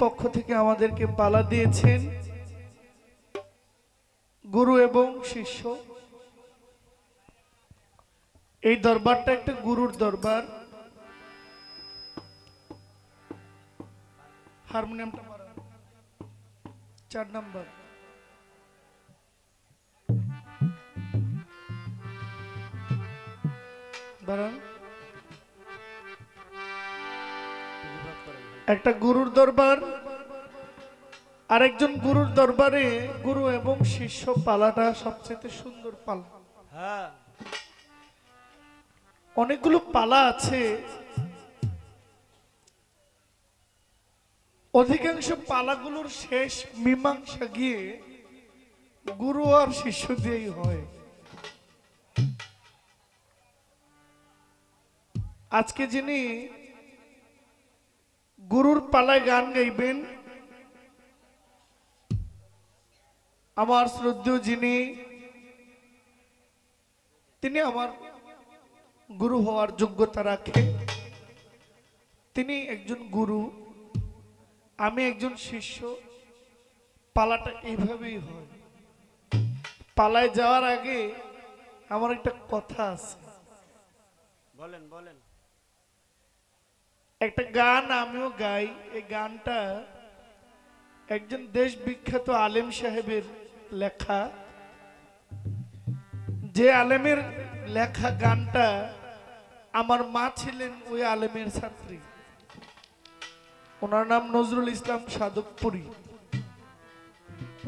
পক্ষ থেকে আমাদেরকে পালা দিয়েছেন গুরু এবং শিষ্য। এই দরবারটা একটা গুরুর দরবার। হারমোনিয়ামটা 4 নম্বর। একটা গুরুর দরবার, আরেকজন গুরুর দরবারে গুরু এবং শিষ্য পালাটা সবচেয়ে সুন্দর পালা। অনেকগুলো পালা আছে, অধিকাংশ পালাগুলোর শেষ মীমাংসা গিয়ে গুরু আর শিষ্য দিয়েই হয়। আজকে যিনি গুরুর পালায় গান গাইবেন, আমার শ্রদ্ধেয় যিনি, তিনি আমার গুরু হওয়ার যোগ্যতা রাখে। তিনি একজন গুরু, আমি একজন শিষ্য। পালাটা এইভাবেই হয়। পালায় যাওয়ার আগে আমার একটা কথা আছে। বলেন বলেন। একটা গান আমিও গাই। এই গানটা একজন দেশ বিখ্যাত আলেম সাহেবের লেখা। যে আলেমের লেখা গানটা, আমার মা ছিলেন ওই আলেমের ছাত্রী। ওনার নাম নজরুল ইসলাম সাধকপুরী।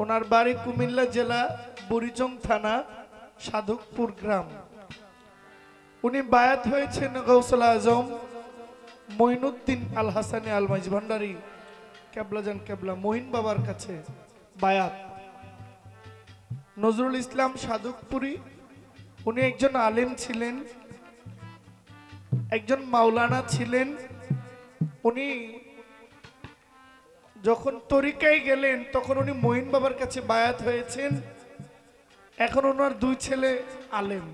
ওনার বাড়ি কুমিল্লা জেলা বুড়িচং থানা সাধকপুর গ্রাম। উনি বায়াত হয়েছেন গৌসুল আজম মঈনুদ্দিন আল হাসানি আল মাইজভান্ডারী কেবলাজান কেবলা মঈন বাবার কাছে বায়াত। নজরুল ইসলাম সাধকপুরী উনি একজন আলেম ছিলেন, একজন মাওলানা ছিলেন। উনি যখন তরিকায় গেলেন তখন উনি মঈন বাবার কাছে বায়াত হয়েছেন। এখন ওনার 2 ছেলে আলেম।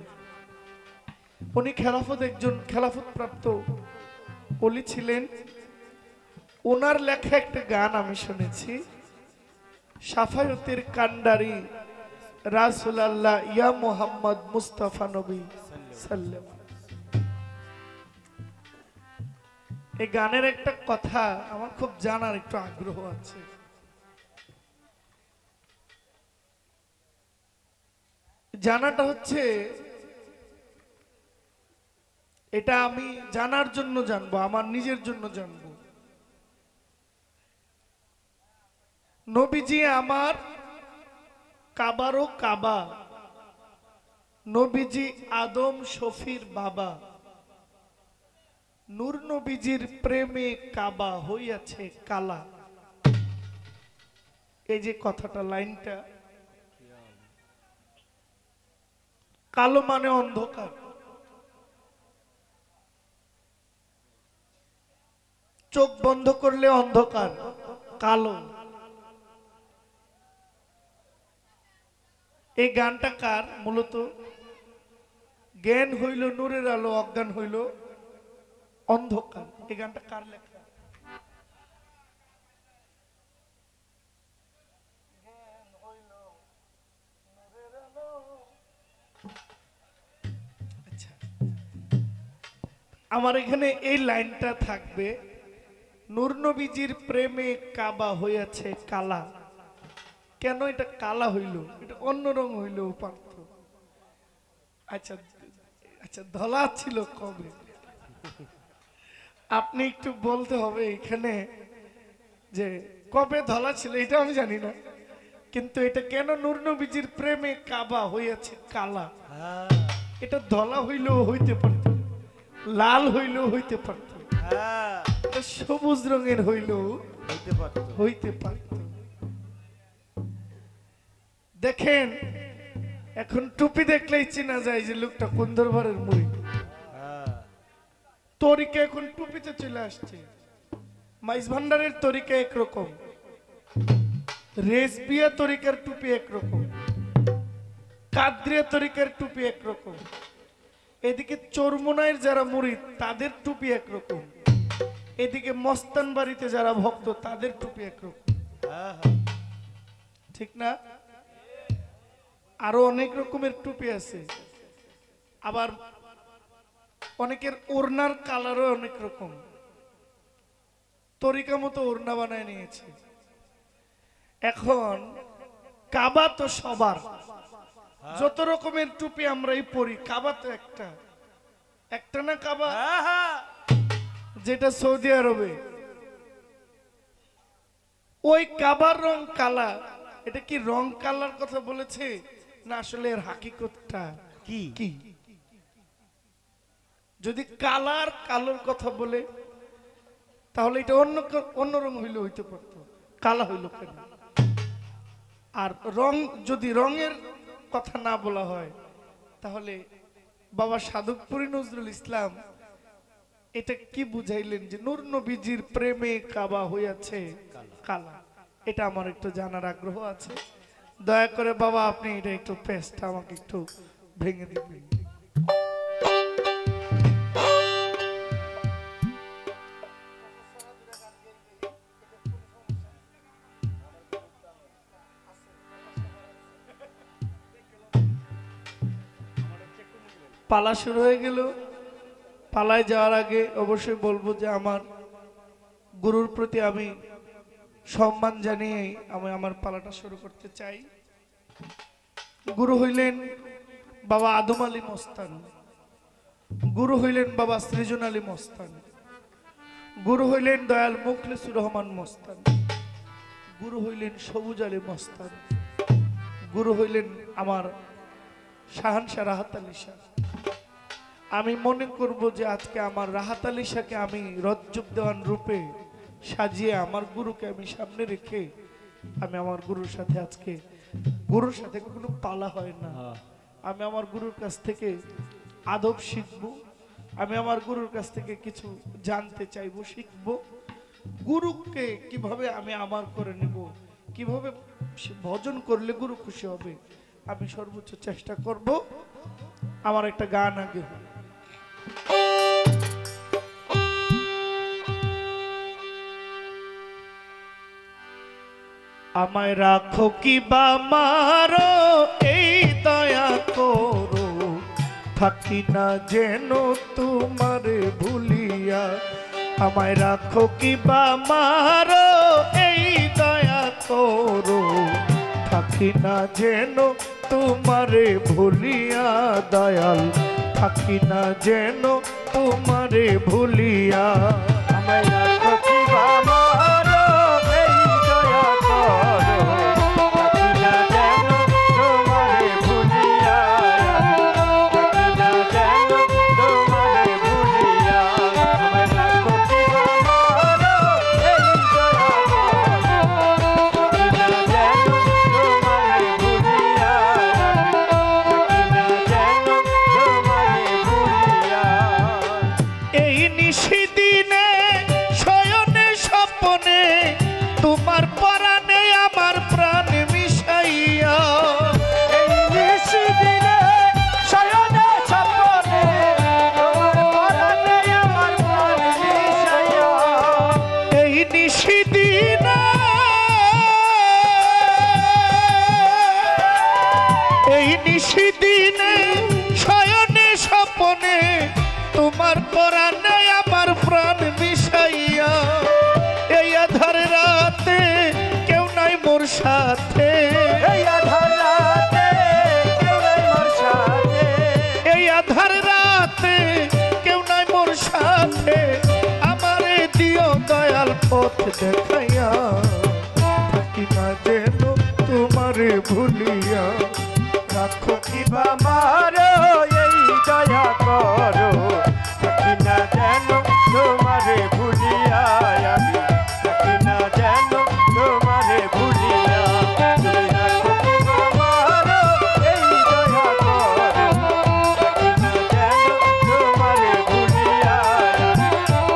উনি একজন খেলাফত প্রাপ্ত ওলি ছিলেন। ওনার লেখা একটা গান আমি শুনেছি, শাফায়তের কান্ডারি রাসূলুল্লাহ ইয়া মুহাম্মদ মুস্তাফা নবী সাল্লাল্লাহু। এই গানের একটা কথা আমার খুব জানার একটু আগ্রহ আছে। জানাটা হচ্ছে, এটা আমি জানার জন্য জানবো, আমার নিজের জন্য জানবো। নবীজি আমার কাবারও কাবা, নবীজি আদম শফির বাবা, নূর নবীজির প্রেমে কাবা হইয়াছে কালা। এই যে কথাটা, লাইনটা, কালো মানে অন্ধকার। চোখ বন্ধ করলে অন্ধকার, কালো। এই গানটা কার? মূলত জ্ঞান হইল নূরের আলো, অজ্ঞান হইল অন্ধকার। এই গানটা কার লেখা? আচ্ছা, আমার এখানে এই লাইনটা থাকবে, নূর নবীজির প্রেমে কাবা হইয়াছে কালা। কেন এটা কালা হইল? এটা অন্য রং হইল পারত। আচ্ছা আচ্ছা, ধলা ছিল কবে? আপনি একটু বলতে হবে এখানে যে কবে ধলা ছিল, এটা আমি জানি না, কিন্তু এটা কেন নূর নবীজির প্রেমে কাবা হইয়াছে কালা। এটা ধলা হইলেও হইতে পারত, লাল হইলেও হইতে পারত, সবুজ রঙের হইলেও হইতে পারত। দেখেন, এখন টুপি দেখলেই চেনা যায় যে লোকটা কোন দরবারের মুরিদ। তরিকা এখন টুপিতে চলে আসছে। মাইজভান্ডারের তরিকা একরকম, রেসবিয়া তরিকার টুপি একরকম, কাদরিয়া তরিকার টুপি একরকম, এদিকে চরমোনাইয়ের যারা মুরিদ তাদের টুপি একরকম। এদিকে মস্তান বাড়িতে যারা ভক্ত তাদের টুপি একরকম, হ্যাঁ হ্যাঁ ঠিক না? আরো অনেক রকমের টুপি আছে, আবার অনেকের ওড়নার কালারও অনেক রকম, তরিকা মতো ওড়না বানায় নিয়েছে। এখন কাবা তো সবার, যত রকমের টুপি আমরাই পরি, কাবা তো একটা, একটা না কাবা, হ্যাঁ হ্যাঁ যেটা সৌদি আরবে। ওই কাবার রং কালা, এটা কি রং কালার কথা বলেছে না আসলে এর হাকিকতটা কি কি? যদি কালার কালোর কথা বলে তাহলে এটা অন্য অন্য রং হইলে হইতে পারতো, কালা হইল কেন? আর রং যদি রঙের কথা না বলা হয় তাহলে বাবা সাধকপুরী নজরুল ইসলাম এটা কি বুঝাইলেন যে নূর নবীজির প্রেমে কাবা হইয়াছে কালা? এটা আমার একটু জানার আগ্রহ আছে। দয়া করে বাবা আপনি এটা একটু পেস্টটা আমাকে একটু ভেঙে দিবেন। পালা শুরু হয়ে গেল। পালায় যাওয়ার আগে অবশ্যই বলবো যে আমার গুরুর প্রতি আমি সম্মান জানিয়ে আমি আমার পালাটা শুরু করতে চাই। গুরু হইলেন বাবা আদম আলী মস্তান, গুরু হইলেন বাবা সৃজন আলী মস্তান, গুরু হইলেন দয়াল মুখলিসুর রহমান মস্তান, গুরু হইলেন সবুজ আলী মস্তান, গুরু হইলেন আমার শাহানশাহ রাহাত আলী শাহ। আমি মনে করব যে আজকে আমার রাহাত আলী শাহকে আমি রজ্জব দেওয়ান রূপে সাজিয়ে আমার গুরুকে আমি সামনে রেখে আমি আমার গুরুর সাথে আজকে, গুরুর সাথে কোনো পালা হয় না, আমি আমার গুরুর কাছ থেকে আদব শিখব, আমি আমার গুরুর কাছ থেকে কিছু জানতে চাইবো, শিখবো। গুরুকে কিভাবে আমি আমার করে নেব, কিভাবে ভজন করলে গুরু খুশি হবে, আমি সর্বোচ্চ চেষ্টা করব। আমার একটা গান আগে আমায় রাখো কি বা মারো, এই দয়া করো, থাকি না যেন তোমারে ভুলিয়া। আমায় রাখো কি বা মারো, এই দয়া করো, থাকি না যেন তোমারে ভুলিয়া। দয়াল থাকি না যেন তোমারে ভুলিয়া। আমায় রাখো কি বা মারো, এই দয়া করো, থাকি না যেন তোমারে ভুলিয়া, থাকি না যেন তোমারে ভুলিয়া। আমায় রাখো কি বা মারো, এই দয়া করো, থাকি না যেন তোমারে ভুলিয়া, থাকি না যেন তোমারে ভুলিয়া। এই নিশিদিনে শয়নে স্বপ্নে তোমার পরাণে আমার প্রাণ মিশাইয়া। এই নিশিদিনে শয়নে স্বপ্নে তোমার পরাণে আমার প্রাণ মিশাইয়া। এই নিশিদিনে, এই নিশিদিনে শয়নে স্বপ্নে তোমার পরাণে আমার প্রাণ মিশাইয়া। এই আধার রাতে কেউ নাই মোর সাথে, এই আধার রাতে কেউ নাই মোর সাথে, এই আধার রাতে কেউ নাই মোর সাথে। আমারে দিও দয়াল পথ দেখাইয়া, থাকি না যেন তোমারে ভুলিয়া। রাখো কি বা মারো এই দয়া করো, থাকি না যেন তোমারে ভুলিয়া। আমি থাকি না যেন তোমারে ভুলিয়া। তুমি রাখো কি বা মারো এই দয়া করো, থাকি না যেন তোমারে ভুলিয়া। আমি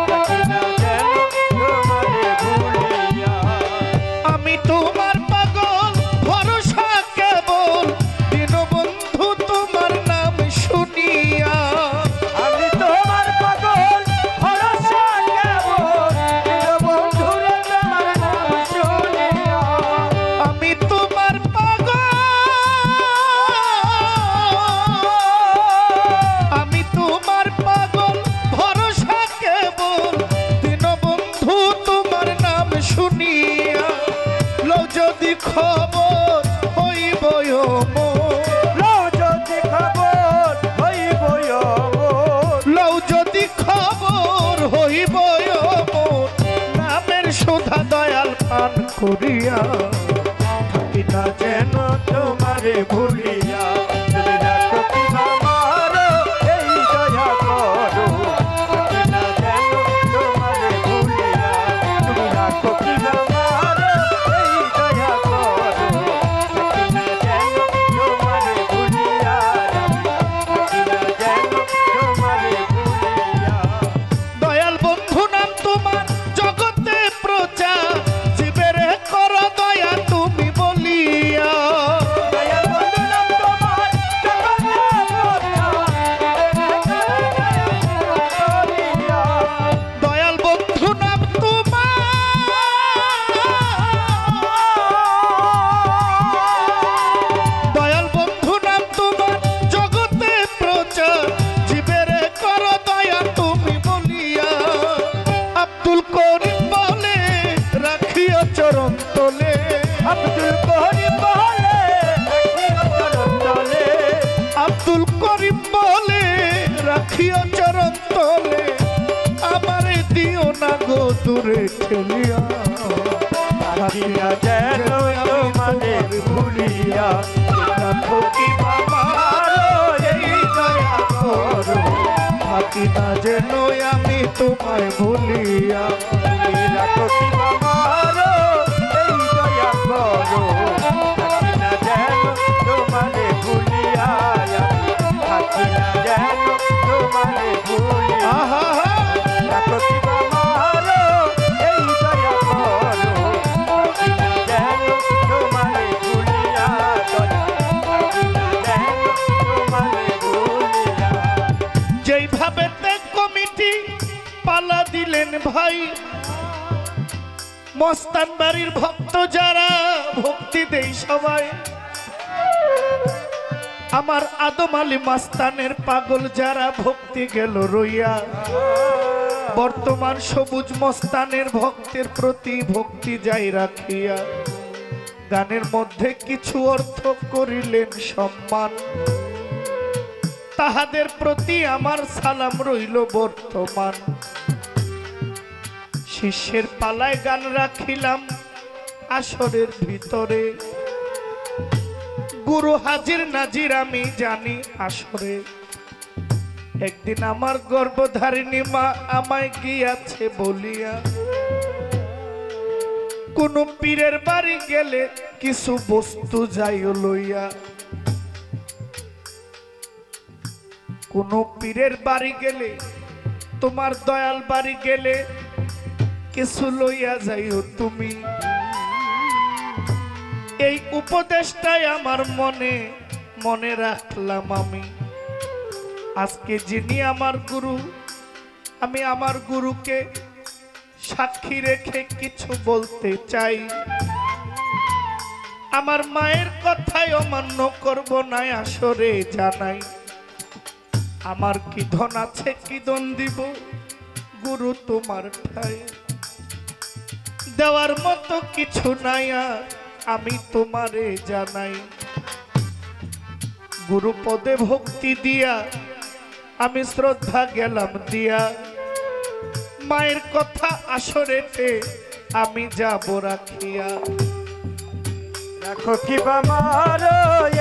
থাকি না যেন তোমারে ভুলিয়া। আমি তোমার পাগল ভরসা কেবল দীনবন্ধু তোমার নাম শুনিয়া। করিয়া থাকি না যেন তোমারে ভুলিয়া। তুমি রাখো কি আমার এই দয়া করো, থাকি না যেন তোমারে ভুলিয়া। তুমি রাখো কি আমার এই দয়া করো, থাকি না যেন তোমারে ভুলিয়া, থাকি না যেন তোমারে ভুলিয়া। দয়াল বন্ধু নাম তোমার জগতে প্রচার, জীবের কর দয়া তুমি বলিয়া। দয়াল বন্ধু নাম তোমার জগতে বলিয়া। দয়াল বন্ধু নাম দয়াল বন্ধু নাম তোমার জগতে প্রচার, জীবের কর দয়া তুমি বলিয়া। আব্দুল করিম বলে রাখিও চরণ তলে, আব্দুল করিম বলে রাখিও চরণ তলে, আব্দুল করিম বলে রাখিও চরণ তলে। আমারে দিও না গো দূরে ঠেলিয়া, থাকি না যেন তোমারে ভুলিয়া। রাখো কি আমার এই দয়া করো, থাকি না যেন আমি তোমায় ভুলিয়া। তুমি রাখো কি আমার এই দয়া করো, থাকি না যেন তোমারে ভুলিয়া, থাকি না যেন তোমারে ভুলিয়া। আহা রাখো কি আমার এই দয়া করো, থাকি না যেন তোমারে ভুলিয়া, থাকি না যেন তোমারে ভুলিয়া। যেইভাবে কমিটি পালা দিলেন ভাই, মস্তান বাড়ির ভক্ত যারা ভক্তি দেই সবাই, আমার আদম আলী মাস্তানের পাগল যারা ভক্তি গেল রইয়া। বর্তমান সবুজ মস্তানের ভক্তের প্রতি ভক্তি যাই রাখিয়া, গানের মধ্যে কিছু অর্থ করিলেন সম্মান। তাহাদের প্রতি আমার সালাম রইল বর্তমান। শিষ্যের পালায় গান রাখিলাম আসরের ভিতরে, গুরু হাজির নাজির আমি জানি আসরে। একদিন আমার গর্ভধারিণী মা আমায় গিয়াছে বলিয়া, কোন পীরের বাড়ি গেলে কিছু বস্তু যাইও লইয়া। কোন পীরের বাড়ি গেলে, তোমার দয়াল বাড়ি গেলে কিছু লইয়া যাইও তুমি। এই উপদেশটাই আমার মনে মনে রাখলাম আমি। আজকে যিনি আমার গুরু, আমি আমার গুরুকে সাক্ষী রেখে কিছু বলতে চাই। আমার মায়ের কথাই অমান্য করব না আসরে জানাই। আমার কি ধন আছে কি দন দিব গুরু তোমার ঠাই, দেওয়ার মতো কিছু নাই আর আমি তোমারে জানাই। গুরু পদে ভক্তি দিয়া আমি শ্রদ্ধা গেলাম দিয়া, মায়ের কথা আসরেতে আমি যাব রাখিয়া। রাখো কি আমার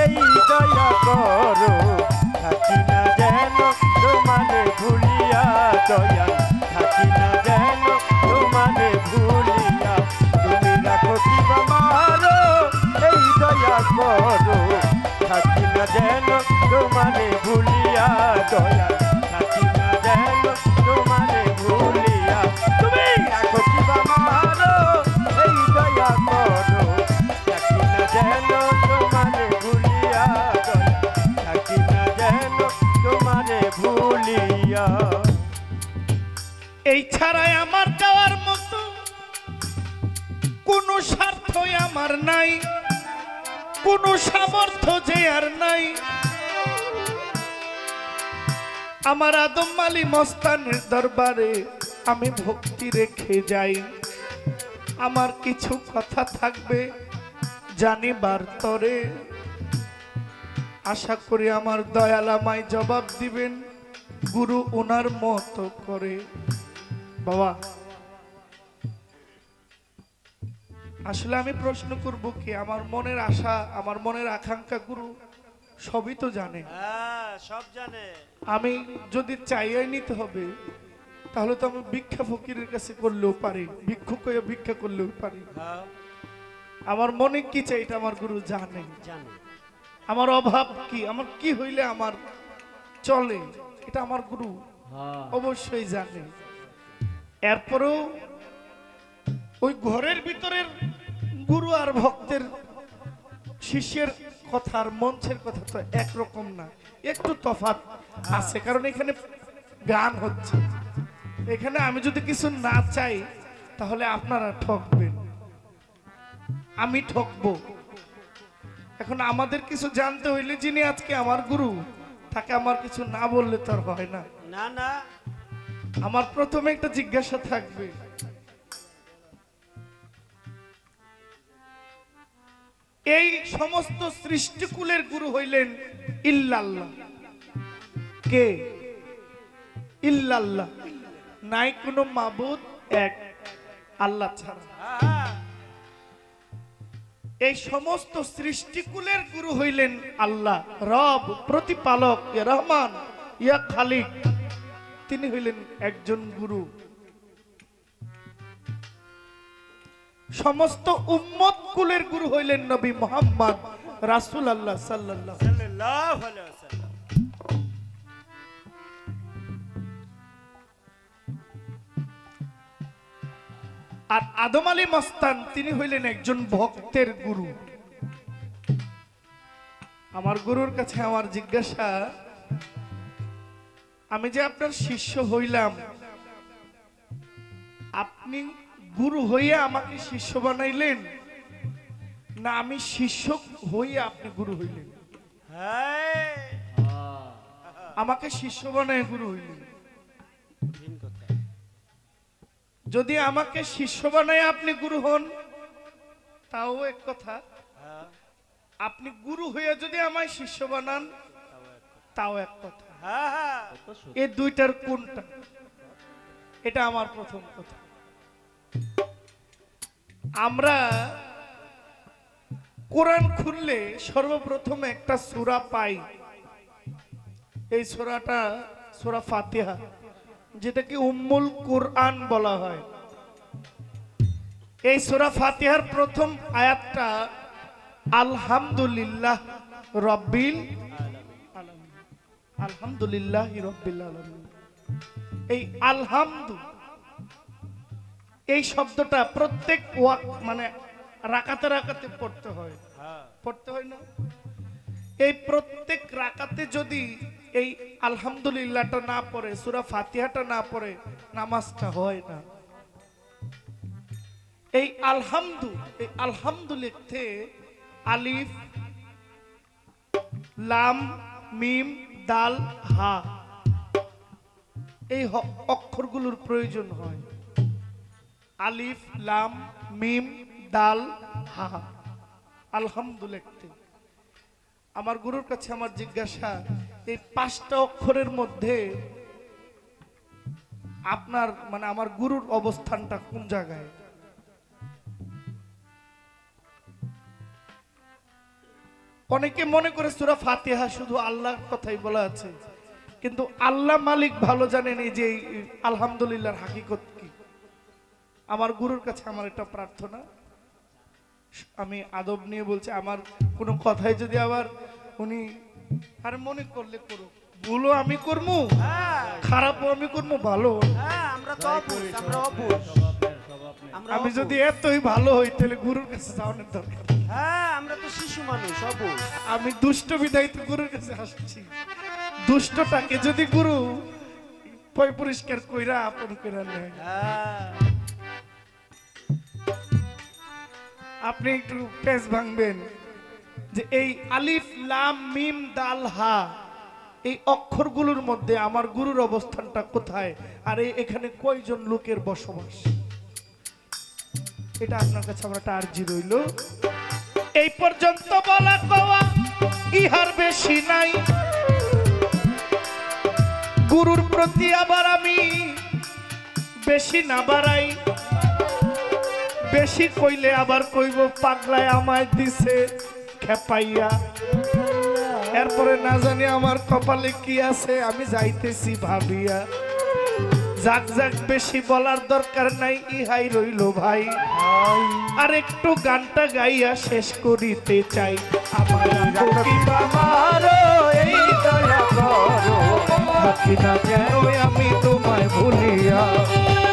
এই দয়া করো, থাকি না যেন তোমারে ভুলিয়া, দয়া থাকি না যেন তোমারে ভুলিয়া। তুমি রাখো কি আমার এই দয়া করো, থাকি না যেন তোমারে ভুলিয়া, দয়া থাকি না যেন তোমারে ভুলিয়া। তুমি রাখো কি আমার এই দয়া করো, থাকি না যেন তোমারে ভুলিয়া, দয়া থাকি না যেন তোমারে ভুলিয়া। এই ছাড়াই আমার দেওয়ার মতো কোনো স্বার্থই আমার নাই, কোনো সামর্থ্য যে আর নাই। আমার আদম আলী মস্তানের দরবারে আমি ভক্তি রেখে যাই। আমার কিছু কথা থাকবে জানিবার তরে, আশা করি আমার দয়াল আমায় জবাব দিবেন গুরু ওনার মতো করে। বাবা আসলে আমি প্রশ্ন করব কি, আমার মনের আশা, আমার মনের আকাঙ্ক্ষা গুরু সবই তো জানে। হ্যাঁ, সব জানে। আমি যদি চাইয়াই নিতে হবে, তাহলে তো আমি ভিক্ষা ফকিরের কাছে করলেও পারি, ভিক্ষুক হয়ে ভিক্ষা করলেও পারি। হ্যাঁ, আমার মনে কি চাই এটা আমার গুরু জানে। জানে। আমার অভাব কি, আমার কি হইলে আমার চলে, এটা আমার গুরু অবশ্যই জানে। এরপরেও ওই ঘরের ভিতরের গুরু আর ভক্তের শিষ্যের কথা আর মঞ্চের কথা তো একরকম না, একটু তফাৎ আছে। কারণ এখানে গান হচ্ছে, এখানে আমি যদি কিছু না চাই তাহলে আপনারা ঠকবেন, আমি ঠকবো। এখন আমাদের কিছু জানতে হইলে যিনি আজকে আমার গুরু, তাকে আমার কিছু না বললে তো আর হয় না। না না, আমার প্রথমে একটা জিজ্ঞাসা থাকবে, এই সমস্ত সৃষ্টিকুলের গুরু হইলেন ইল্লাল্লাহ। কে? ইল্লাল্লাহ, নাই কোনো মাবুদ এক আল্লাহ ছাড়া। হ্যাঁ, এই সমস্ত সৃষ্টিকুলের গুরু হইলেন আল্লাহ, রব, প্রতিপালক, ইয়া রহমান, ইয়া খালিক, তিনি হইলেন একজন গুরু। সমস্ত উম্মত কুলের গুরু হইলেন নবী মুহাম্মদ রাসূলুল্লাহ সাল্লাল্লাহু সাল্লাল্লাহু আলাইহি ওয়াসাল্লাম। আর আদম আলী মস্তান তিনি হইলেন একজন ভক্তের গুরু। আমার গুরুর কাছে আমার জিজ্ঞাসা, আমি যে আপনার শিষ্য হইলাম, আপনি গুরু হইয়া আমাকে শিষ্য বানাইলেন, না আমি শিষ্য হইয়া আপনি গুরু হইলেন? হ্যাঁ, আমাকে শিষ্য বানায় গুরু হইলেন। ঠিক কথা। যদি আমাকে শিষ্য বানায় আপনি গুরু হন তাও এক কথা, হ্যাঁ, আপনি গুরু হইয়া যদি আমায় শিষ্য বানান তাও এক কথা। হ্যাঁ, হ্যাঁ, এই দুইটার কোনটা? এটা আমার প্রথম কথা। আমরা কোরআন খুললে সর্বপ্রথম একটা সূরা পাই, এই সূরাটা সূরা ফাতিহা, যেটাকে উম্মুল কুরআন বলা হয়। এই সূরা ফাতিহার প্রথম আয়াতটা আলহামদুলিল্লাহ রাব্বিল আলামিন, আলহামদুলিল্লাহ রাব্বিল আলামিন। এই আলহামদু, এই শব্দটা প্রত্যেক মানে রাকাতে রাকাতে পড়তে হয়, হ্যাঁ, পড়তে হয় না? এই প্রত্যেক রাকাতে যদি এই আলহামদুলিল্লাহটা না পড়ে, সূরা ফাতিহাটা না পড়ে, নামাজটা হয় না। এই আলহামদু লিখতে আলিফ লাম মিম দাল হা, এই অক্ষরগুলোর প্রয়োজন হয়। আলিফ লাম মিম দাল হা, আলহামদু লিখতে। আমার গুরুর কাছে আমার জিজ্ঞাসা, এই পাঁচটা অক্ষরের মধ্যে আপনার মানে আমার গুরুর অবস্থানটা কোন জায়গায়? অনেকে মনে করে সূরা ফাতিহা শুধু আল্লাহর কথাই বলা আছে, কিন্তু আল্লাহ মালিক ভালো জানেন এই যে আলহামদুলিল্লাহর হাকিকত কি। আমার গুরুর কাছে আমার একটা প্রার্থনা, আমি আদব নিয়ে বলছি, আমার কোনো কথাই যদি আবার উনি আর মনে করলে করুক, ভুলও আমি করবো, হ্যাঁ, খারাপও আমি করবো, ভালো। হ্যাঁ, আমরা তো অবুঝ, আমরা অবুঝ। আমরা আমি অবুঝ। যদি এতই ভালো হই তাহলে গুরুর কাছে যাওয়ার দরকার। হ্যাঁ, আমরা তো শিশু মানুষ, অবুঝ। আমি দুষ্ট বিধায় তো গুরুর কাছে আসছি। দুষ্টটাকে যদি গুরু পরিষ্কার কইরা আপন কইরা নেয়, হ্যাঁ, আপনি একটু পেজ ভাঙবেন যে এই আলিফ লাম মিম দাল হা, এই অক্ষরগুলোর মধ্যে আমার গুরুর অবস্থানটা কোথায়, আর এখানে কয়জন লোকের বসবাস, এটা আপনার কাছে আমার একটা আরজি রইল। এই পর্যন্ত বলা কওয়া ইহার বেশি নাই, গুরুর প্রতি আবার আমি বেশি না বাড়াই। বেশি কইলে আবার কইব পাগলায় আমায় দিছে খেপাইয়া। এরপরে না জানি আমার কপালে কি আছে, আমি যাইতেছি ভাবিয়া। যাক যাক বেশি বলার দরকার নাই, ইহাই রইল ভাই। আর একটু গানটা গাইয়া শেষ করিতে চাই। আমার এই দয়া করো, থাকি না যেন আমি তোমায় ভুলিয়া।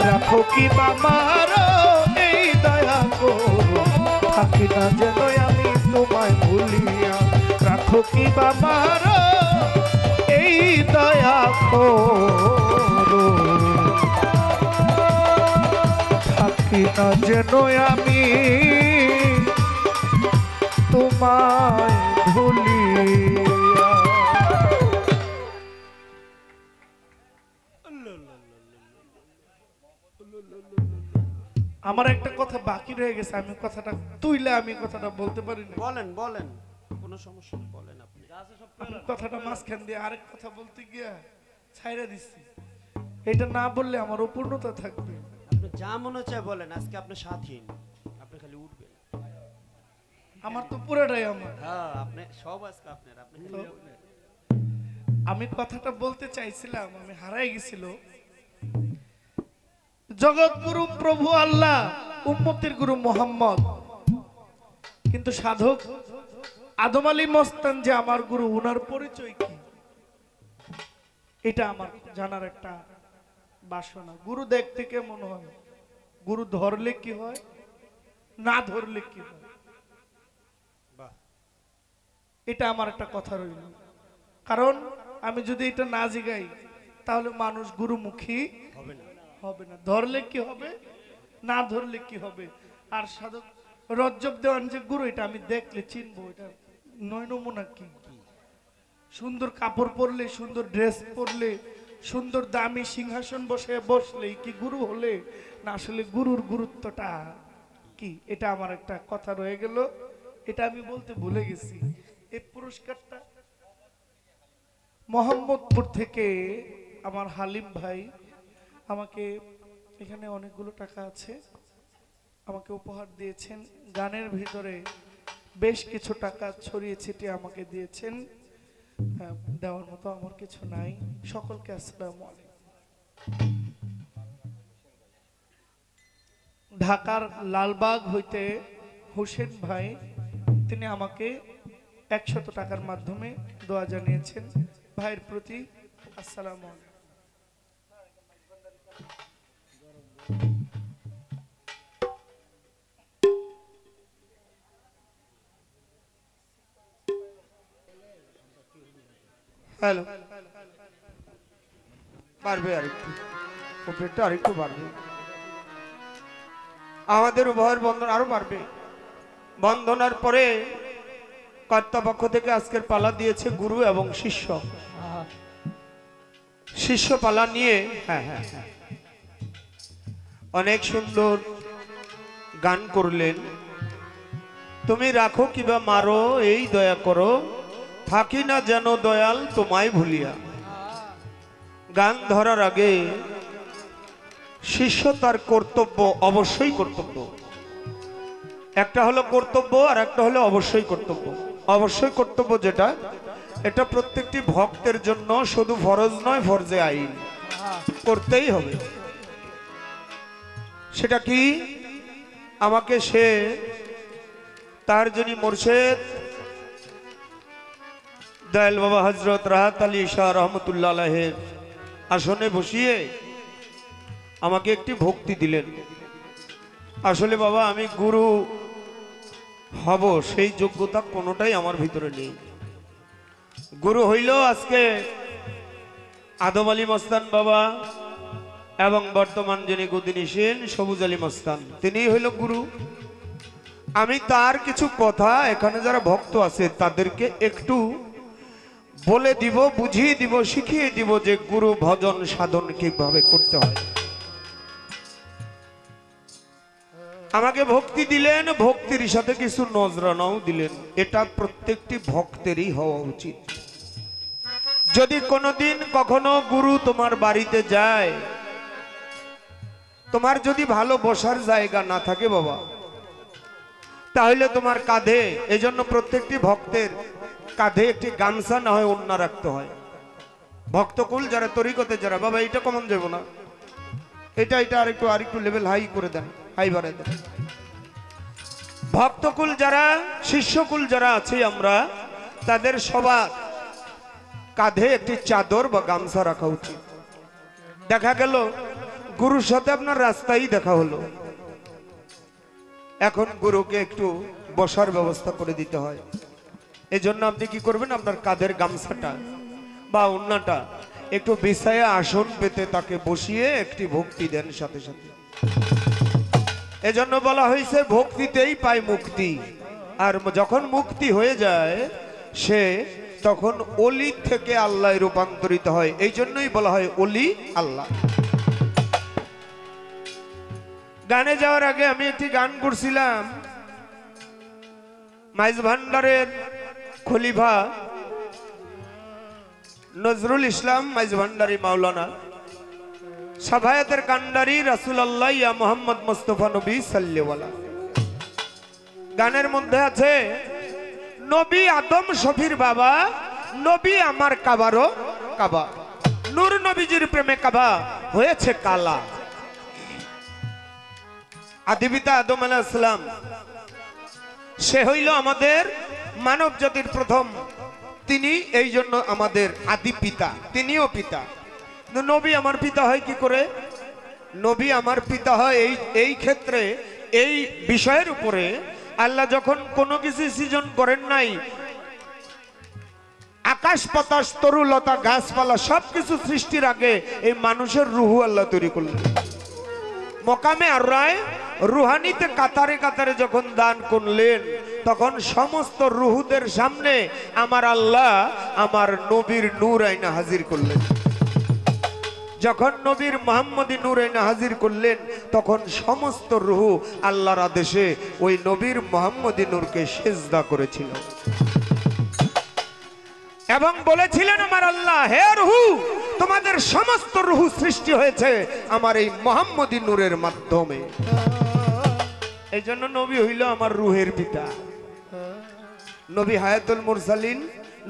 রাখো কি বাবার এই দয়া করো, থাকি না যেন আমি তোমায় ভুলিয়া। রাখো কি বাবার এই দয়া করো, থাকি না যেন আমি তোমায় ভুলিয়া। আমার একটা কথা বাকি রয়ে গেছে, আমি কথাটা তুইলে আমি কথাটা বলতে পারি না। বলেন বলেন, কোনো সমস্যা নেই, বলেন আপনি। আমি কথাটা মাঝখান দিয়ে আরেক কথা বলতে গিয়া ছাইরা দিচ্ছি। এটা না বললে আমার অপূর্ণতা থাকবে। আপনি যা মনে চায় বলেন, আজকে আপনি স্বাধীন, আপনি খালি উঠবেন। আমার তো পুরোটাই আমার। হ্যাঁ, আপনি সব আজকে আপনার, আপনি খালি উঠবেন। আমি কথাটা বলতে চাইছিলাম, আমি হারাই গেছিল। জগৎগুরু প্রভু আল্লাহ, উম্মতের গুরু মোহাম্মদ, কিন্তু সাধক আদম আলী মস্তান যে আমার গুরু, উনার পরিচয় কি এটা আমার জানার একটা বাসনা। গুরু দেখতে কেমন হয়, গুরু ধরলে কি হয়, না ধরলে কি হয়, বাহ, এটা আমার একটা কথা রইল। কারণ আমি যদি এটা না জিগাই তাহলে মানুষ গুরুমুখী হবে না। হবে না। ধরলে কি হবে, না ধরলে কি হবে। আর সাধক রজ্জব দেওয়ান যে গুরু, এটা আমি দেখলে চিনবো। এটা নয় নমুনা কি, সুন্দর কাপড় পরলে, সুন্দর ড্রেস পরলে, সুন্দর দামি সিংহাসন বসে বসলেই কি গুরু হলে, না আসলে গুরুর গুরুত্বটা কি, এটা আমার একটা কথা রয়ে গেল। এটা আমি বলতে ভুলে গেছি। এই পুরস্কারটা মোহাম্মদপুর থেকে আমার হালিম ভাই আমাকে, এখানে অনেকগুলো টাকা আছে, আমাকে উপহার দিয়েছেন। গানের ভিতরে বেশ কিছু টাকা ছড়িয়ে ছিটিয়ে আমাকে দিয়েছেন। দেওয়ার মতো আমার কিছু নাই। সকলকে আসসালামু আলাইকুম। ঢাকার লালবাগ হইতে হোসেন ভাই, তিনি আমাকে 100 টাকার মাধ্যমে দোয়া জানিয়েছেন। ভাইয়ের প্রতি আসসালামু আলাইকুম। হ্যালো, বাড়বে আরেকটু, উপরেরটা আরেকটু বাড়বে, আমাদের উভয়ের বন্ধন আরো বাড়বে। বন্ধনার পরে কর্তাপক্ষ থেকে আজকের পালা দিয়েছে গুরু এবং শিষ্য। শিষ্য পালা নিয়ে হ্যাঁ হ্যাঁ হ্যাঁ অনেক সুন্দর গান করলেন। তুমি রাখো কিবা মারো এই দয়া করো, থাকি না যেন দয়াল তোমায় ভুলিয়া। গান ধরার আগে শিষ্য তার কর্তব্য, অবশ্যই কর্তব্য, একটা হলো কর্তব্য আর একটা হলো অবশ্যই কর্তব্য। অবশ্যই কর্তব্য যেটা, এটা প্রত্যেকটি ভক্তের জন্য শুধু ফরজ নয়, ফরজে আইন, করতেই হবে। সেটা কি, আমাকে সে তার যিনি মুর্শিদ দয়াল বাবা হযরত রাহাত আলী শাহ রহমতুল্লাহ আলাইহির আসনে বসিয়ে আমাকে একটি ভক্তি দিলেন। আসলে বাবা আমি গুরু হব সেই যোগ্যতা কোনোটাই আমার ভিতরে নেই। গুরু হইল আজকে আদম আলী মস্তান বাবা এবং বর্তমান যিনি গদিনীশীল সবুজ আলী মস্তান, তিনি হইল গুরু। আমি তার কিছু কথা এখানে যারা ভক্ত আছে তাদেরকে একটু বলে দিব, বুঝিয়ে দিব, শিখিয়ে দিব যে গুরু ভজন সাধন কিভাবে করতে হয়। আমাকে ভক্তি দিলেন, ভক্তির সাথে কিছু নজরানাও দিলেন। এটা প্রত্যেকটি ভক্তেরই হওয়া উচিত। যদি কোনোদিন কখনো গুরু তোমার বাড়িতে যায়, তোমার যদি ভালো বসার জায়গা না থাকে বাবা, তাহলে তোমার কাঁধে, এই জন্য প্রত্যেকটি ভক্তের কাঁধে একটি গামছা না হয় ওড়না রাখতে হয়। ভক্তকুল যারা, তরিকতে যারা, বাবা এটা কমন যাব না, এটা আরেকটু লেভেল হাই করে দেন, হাই বাড়াই দেন। ভক্তকুল যারা, শিষ্যকুল যারা আছে আমরা, তাদের সবার কাঁধে একটি চাদর বা গামছা রাখা উচিত। দেখা গেল গুরুর সাথে আপনার রাস্তায় দেখা হলো, এখন গুরুকে একটু বসার ব্যবস্থা করে দিতে হয়। এজন্য আপনি কি করবেন, আপনার কাঁধের গামছাটা বা ওড়নাটা একটু বিছায়ে আসন পেতে তাকে বসিয়ে একটি ভক্তি দেন সাথে সাথে। এজন্য বলা হয়েছে ভক্তিতেই পায় মুক্তি, আর যখন মুক্তি হয়ে যায় সে তখন অলি থেকে আল্লাহ রূপান্তরিত হয়। এই জন্যই বলা হয় অলি আল্লাহ। গানে যাওয়ার আগে আমি একটি গান করছিলাম, মাইজ ভান্ডারের খলিফা নজরুল ইসলাম মাইজ ভান্ডারি মাওলানা, সাফায়াতের কান্ডারি রাসূলুল্লাহ ইয়া মুহাম্মদ মুস্তাফা নবী সাল্লাল্লাহু। গানের মধ্যে আছে, নবী আদম শফির বাবা, নবী আমার কাবারও কাবা, নূর নবীজির প্রেমে কাবা হয়েছে কালা। আদিপিতা আদম আলাইহিস সালাম, সে হইল আমাদের মানব জাতির প্রথম, তিনি এই জন্য আমাদের আদি পিতা, তিনিও পিতা। নবী আমার পিতা হয় কি করে? নবী আমার পিতা হয় এই ক্ষেত্রে, এই বিষয়ের উপরে আল্লাহ যখন কোনো কিছু সৃজন করেন নাই, আকাশ বাতাস তরুলতা গাছপালা সবকিছু সৃষ্টির আগে এই মানুষের রুহু আল্লাহ তৈরি করলেন। মকামে আর রায় রুহানিতে কাতারে কাতারে যখন দান করলেন, তখন সমস্ত রুহুদের সামনে আমার আল্লাহ আমার নবীর নূর আইনা হাজির করলেন। যখন নবীর মুহাম্মদী নূর আইনা হাজির করলেন, তখন সমস্ত রুহু আল্লাহর আদেশে ওই নবীর মুহাম্মদী নূরকে সিজদা করেছিল এবং বলেছিলেন, আমার আল্লাহ, হে রুহু, তোমাদের সমস্ত রুহু সৃষ্টি হয়েছে আমার এই মুহাম্মদী নূরের মাধ্যমে। এই জন্য নবী হইল আমার রুহের পিতা। নবী হায়াতুল মুরসালিন,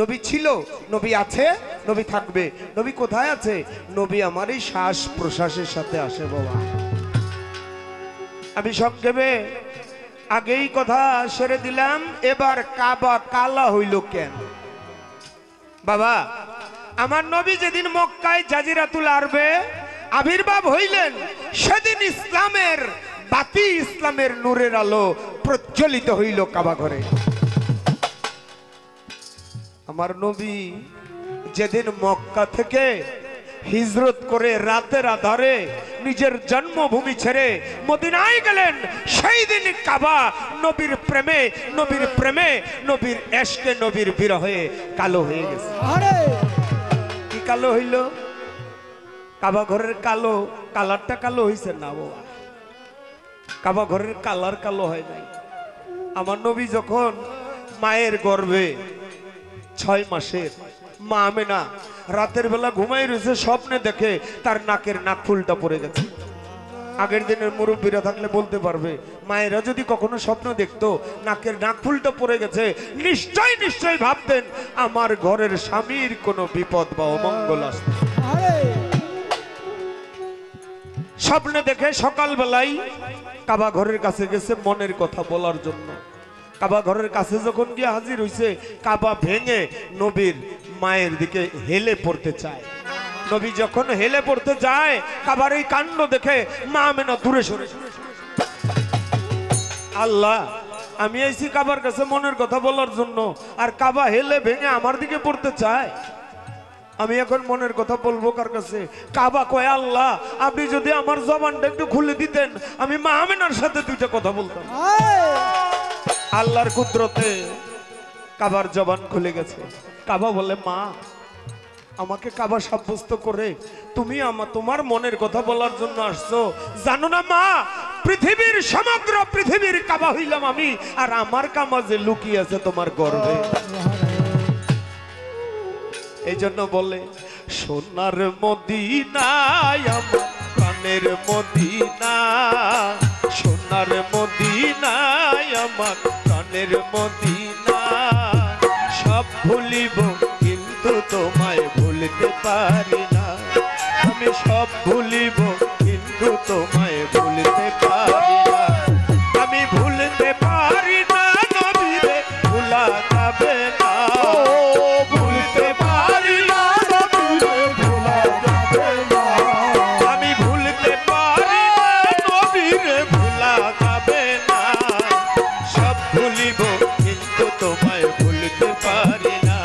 নবী ছিল, নবী আছে, নবী থাকবে। নবী কোথায় আছে? নবী আমার এই শ্বাস প্রশ্বাসের সাথে আসে বাবা। আমি সংক্ষেপে আগেই কথা সেরে দিলাম। এবার কাবা কালা হইল কেন বাবা? আমার নবী যেদিন মক্কায় জাজিরাতুল আরবে আবির্ভাব হইলেন, সেদিন ইসলামের বাতি, ইসলামের নূরের আলো প্রজ্বলিত হইল কাবা ঘরে। আমার নবী যেদিন মক্কা থেকে হিজরত করে রাতের আধারে নিজের জন্মভূমি ছেড়ে মদিনায় গেলেন, সেই দিন কাবা নবীর প্রেমে, নবীর প্রেমে, নবীর এশকে, নবীর বিরহে কালো হয়ে গেছে। কি কালো হইল? কাবা ঘরের কালো, কালারটা কালো হইছে না বাবা, কাবা ঘরের কালার কালো হয় নাই। আমার নবী যখন মায়ের গর্ভে 6 মাসের, মা আমেনা রাতের বেলা ঘুমাই রয়েছে, স্বপ্নে দেখে তার নাকের নাকফুলটা পড়ে গেছে। আগের দিনের মুরব্বীরা থাকলে বলতে পারবে, মায়েরা যদি কখনো স্বপ্ন দেখতো নাকের নাকফুলটা পড়ে গেছে, নিশ্চয়ই ভাবতেন আমার ঘরের স্বামীর কোনো বিপদ বা অমঙ্গল আসছে। স্বপ্নে দেখে সকালবেলায় কাবা ঘরের কাছে গেছে মনের কথা বলার জন্য। কাবা ঘরের কাছে যখন গিয়ে হাজির হইছে, কাবা ভেঙে নবীর মায়ের দিকে হেলে পড়তে চায়। নবী যখন হেলে পড়তে যায়, কাবার এই কাণ্ড দেখে মা আমেনা দূরে সরে। আল্লাহ, আমি আইছি কাবার কাছে মনের কথা বলার জন্য, আর কাবা হেলে ভেঙে আমার দিকে পড়তে চায়। আমি এখন মনের কথা বলবো কার কাছে? কাবা কয়, আল্লাহ, আপনি যদি আমার জবানটা একটু খুলে দিতেন, আমি মা আমেনার সাথে 2টা কথা বলতাম। আল্লাহর কুদরতে কাবার জবান খুলে গেছে। কাবা বলে, মা, আমাকে কাবা সাব্যস্ত করে তুমি তোমার মনের কথা বলার জন্য আসছো। জানো না মা, পৃথিবীর সমগ্র পৃথিবীর কাবা হইলাম আমি, আর আমার কামা যে লুকিয়ে আছে তোমার গর্ভে। এই জন্য বলে, সোনার মদিনায় আমার প্রাণের মদিনা, সোনার মদিনায় আমার প্রাণের মদিনা। সব ভুলিব কিন্তু তোমায় ভুলতে পারি না, আমি সব ভুলিব কিন্তু তোমায় ভুলতে পারি না। আমি ভুলতে পারি না নবীরে, ভুলা যাবে না। ভুলতে পারি না নবীরে, ভুলা যাবে না। আমি ভুলতে পারি না নবীরে, ভুলা যাবে না। সব ভুলিব কিন্তু তোমায় ভুলতে পারি না।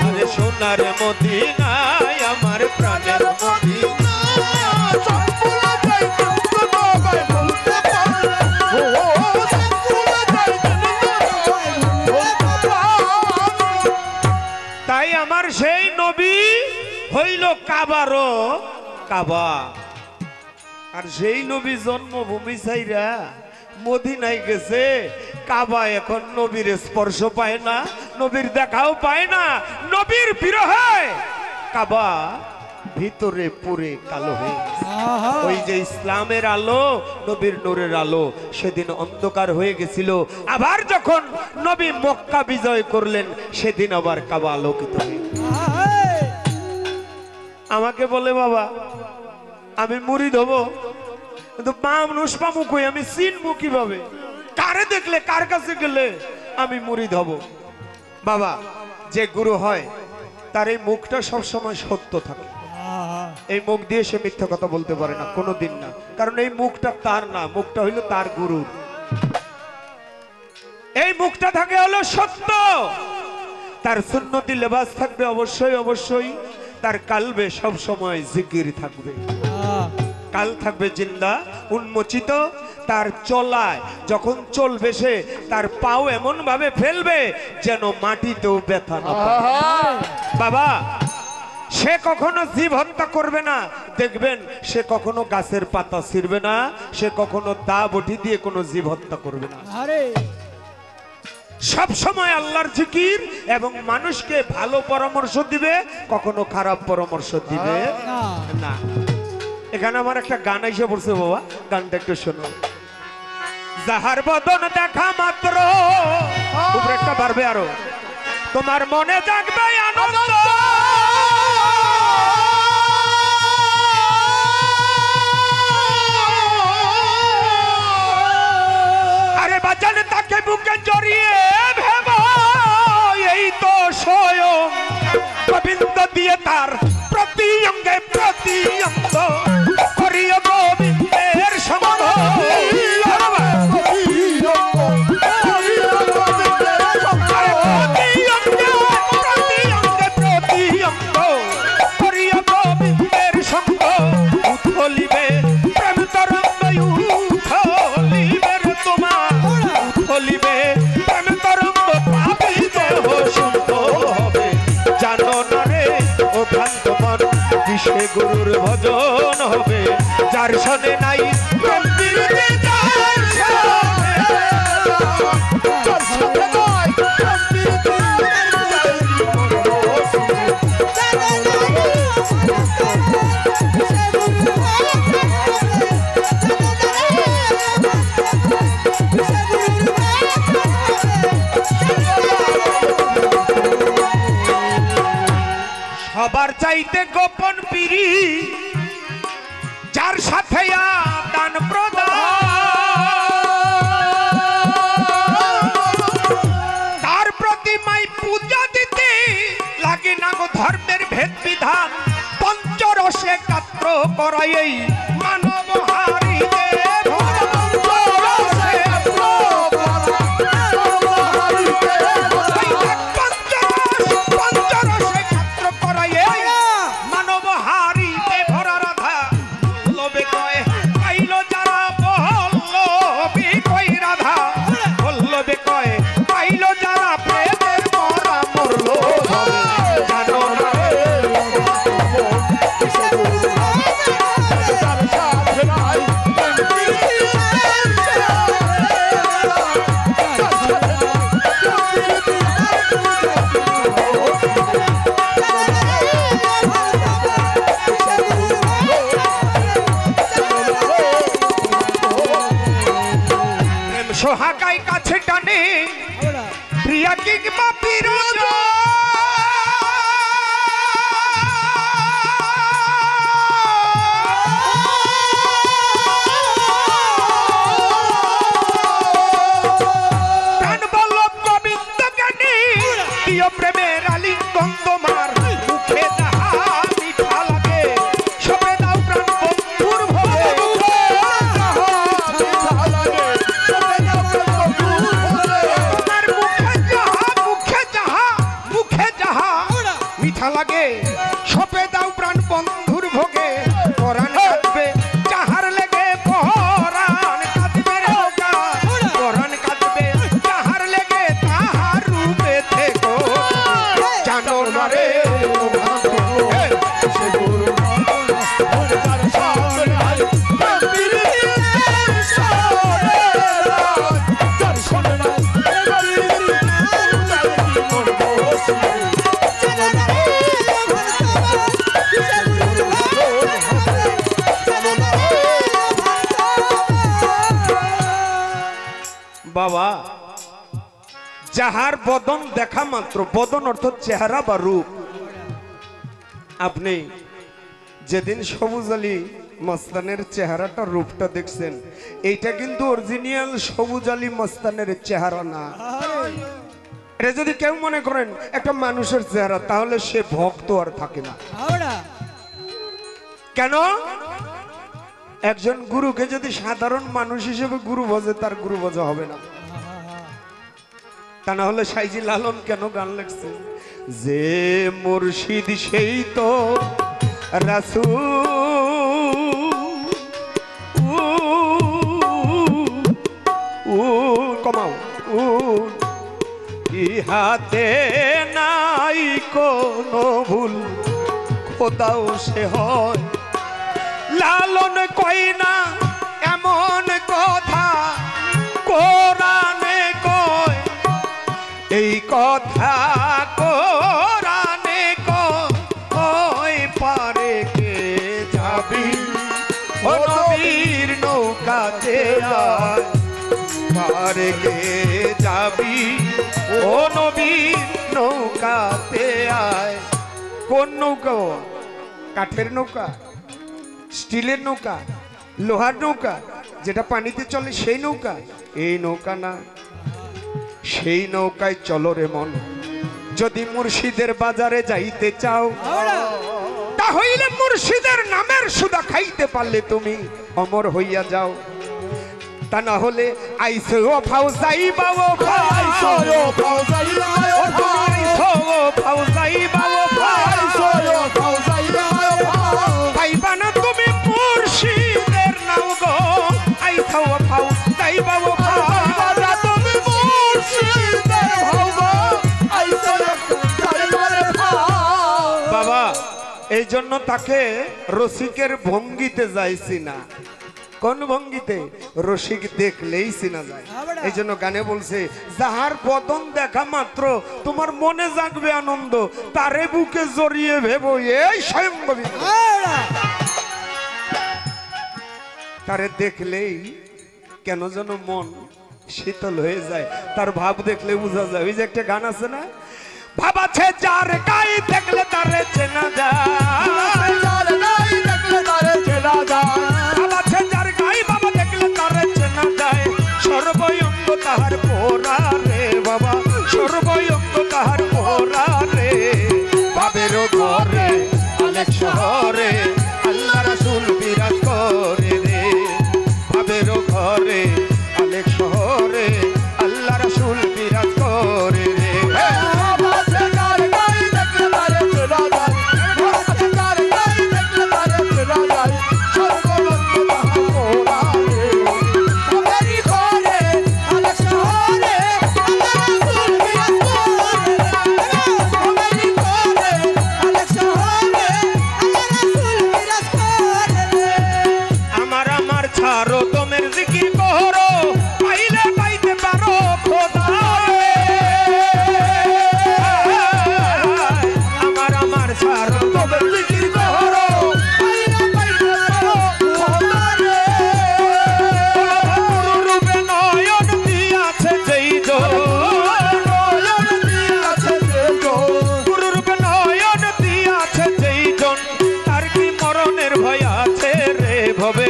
আরে সোনার মদিনায় আমার প্রাণের মদিনা। তাই আমার সেই নবী হইল কাবারও কাবা, আর সেই নবী জন্মভূমি চাইরা মদিনায় গেছে। কাবা এখন নবীর স্পর্শ পায় না, নবীর দেখাও পায় না। নবীর বিরহে কাবা ভিতরে পুরে কালো হয়ে গেছে। ওই যে ইসলামের আলো, নবীর নূরের আলো সেদিন অন্ধকার হয়ে গেছিল। আবার যখন নবী মক্কা বিজয় করলেন, সেদিন আবার কাবা আলোকিত হয়ে গেল। আমাকে বলে বাবা আমি মুরিদ হব, কিন্তু মানুষ পামু কই, আমি চিনবো কিভাবে? কারে দেখলে, কার কাছে গেলে আমি মুরিদ হব? বাবা যে গুরু হয় তার এই মুখটা সবসময় সত্য থাকে। এই মুখ দিয়ে সে মিথ্যা কথা বলতে পারে না, কোনোদিন না। কারণ এই মুখটা তার না, মুখটা হইল তার গুরুর। এই মুখটা থাকে হলো সত্য। তার সুন্নতি লেবাস থাকবে অবশ্যই অবশ্যই। তার কালবে সব সময় জিকির থাকবে, কাল থাকবে জিন্দা উন্মোচিত। তার চলায় যখন চলবে সে, তার পাও এমন ভাবে ফেলবে যেন মাটিতেও ব্যথা না পায়। বাবা সে কখনো জীব হত্যা করবে না, দেখবেন সে কখনো গাছের পাতা ছিঁড়বে না, সে কখনো দা বটি দিয়ে কোনো জীব হত্যা করবে না। সব সময় আল্লাহর জিকির এবং মানুষকে ভালো পরামর্শ দিবে, কখনো খারাপ পরামর্শ দিবে না। এখানে আমার একটা গান এসে পড়ছে বাবা, গানটা একটু শোনো। যাহার বদন দেখা মাত্র, উপরে একটা বাড়বে আরো, তোমার মনে জাগবে আনন্দ। আরে বাজান তাকে বুকে জড়িয়ে ভেব, এই তো স্বয়ং গোবিন্দ দিয়ে তার প্রতি অঙ্গে প্রতি অঙ্গ করিও গোবিন্দের সঙ্গ। সে গুরুর ভজন হবে যার সনে নাই সবার চাইতে গোপন পিরি, যার সাথে আদান প্রদান, তার প্রতিমায় পূজা দিতে লাগে না গো ধর্মের ভেদ বিধান। পঞ্চরসে কাত্র করাই এই মানব হারি সোহাগাই কাছে টানে প্রিয়া কিংবা বিরজ প্রাণ বল্লভ গোবিন্দ জ্ঞানী প্রিয় প্রেমের আলিঙ্গন তোমার মুখে যাহা মিঠা লাগে সবে দাও প্রাণ বন্ধুর ভোগে তোমার মুখে যাহা মিঠা লাগে সবে দাও প্রাণ বন্ধুর ভোগে পরাণ কাঁদবে যাহার লেগে পরাণ কাঁদবে রে লোকা পরাণ কাঁদবে যাহার লেগে তাহার রূপে থেকো জানো না রে বাবা যাহার বদন দেখা মাত্র বদন অর্থ চেহারা বা রূপ আপনি যেদিন সবুজ আলী মস্তানের চেহারাটা রূপটা দেখছেন এইটা কিন্তু অরিজিনাল সবুজ আলী মস্তানের চেহারা না এটা যদি কেউ মনে করেন একটা মানুষের চেহারা তাহলে সে ভক্ত আর থাকে না কেন একজন গুরুকে যদি সাধারণ মানুষ হিসেবে গুরু বোঝে তার গুরু বোঝা হবে না তা না হলে সাইজি লালন কেন গান লিখছে যে মুর্শিদ সেই তো রাসূল কমাও ইহাতে নাই কোনো ভুল খোদাও সে হয় লালন কই না এমন কথা কোরআনে কয় এই কথা কোরআনে কয় পারে কে যাবি ও নবীর নৌকাতে আয় পারে কে যাবি ও নবীর নৌকাতে আয় কোন নৌকা কাঠের নৌকা স্টিলের নৌকা লোহার নৌকা যেটা পানিতে চলে সেই নৌকা এই নৌকা না সেই নৌকায় চলো রে মন যদি মুর্শিদের বাজারে যাইতে চাও তাহলে মুর্শিদের নামের সুদা খাইতে পারলে তুমি অমর হইয়া যাও তা না হলে আইসো ফাউজাইবা ও পাইবা না তুমি মুর্শিদের নাম গো আইসো ফাউজাইবা ও বাবা এই জন্য তাকে রসিকের ভঙ্গিতে যাইছি না কোন ভঙ্গিতে রসিক দেখলেই চিনা যায় এই জন্য গানে বলছে যাহার বদন দেখা মাত্র তোমার মনে জাগবে আনন্দ তারে বুকে জড়িয়ে ভেবো এই স্বয়ং গোবিন্দ তারে দেখলেই কেন যেন মন শীতল হয়ে যায় তার ভাব দেখলে বোঝা যায় ওই যে একটা গান আছে না ভাব আছে যার গায়ে দেখলে তারে চেনা যায় সর্বয়ঙ্গ তাহার পোরা রে বাবা সর্বয়ঙ্গ তাহার পোরা রে বাবের ঘরে অনেক শহরে আল্লাহ রাসূল বিরাজ করে রে বাবের ঘরে অনেক শহরে আল্লাহ রাসূল বিরাজ করে রে হবে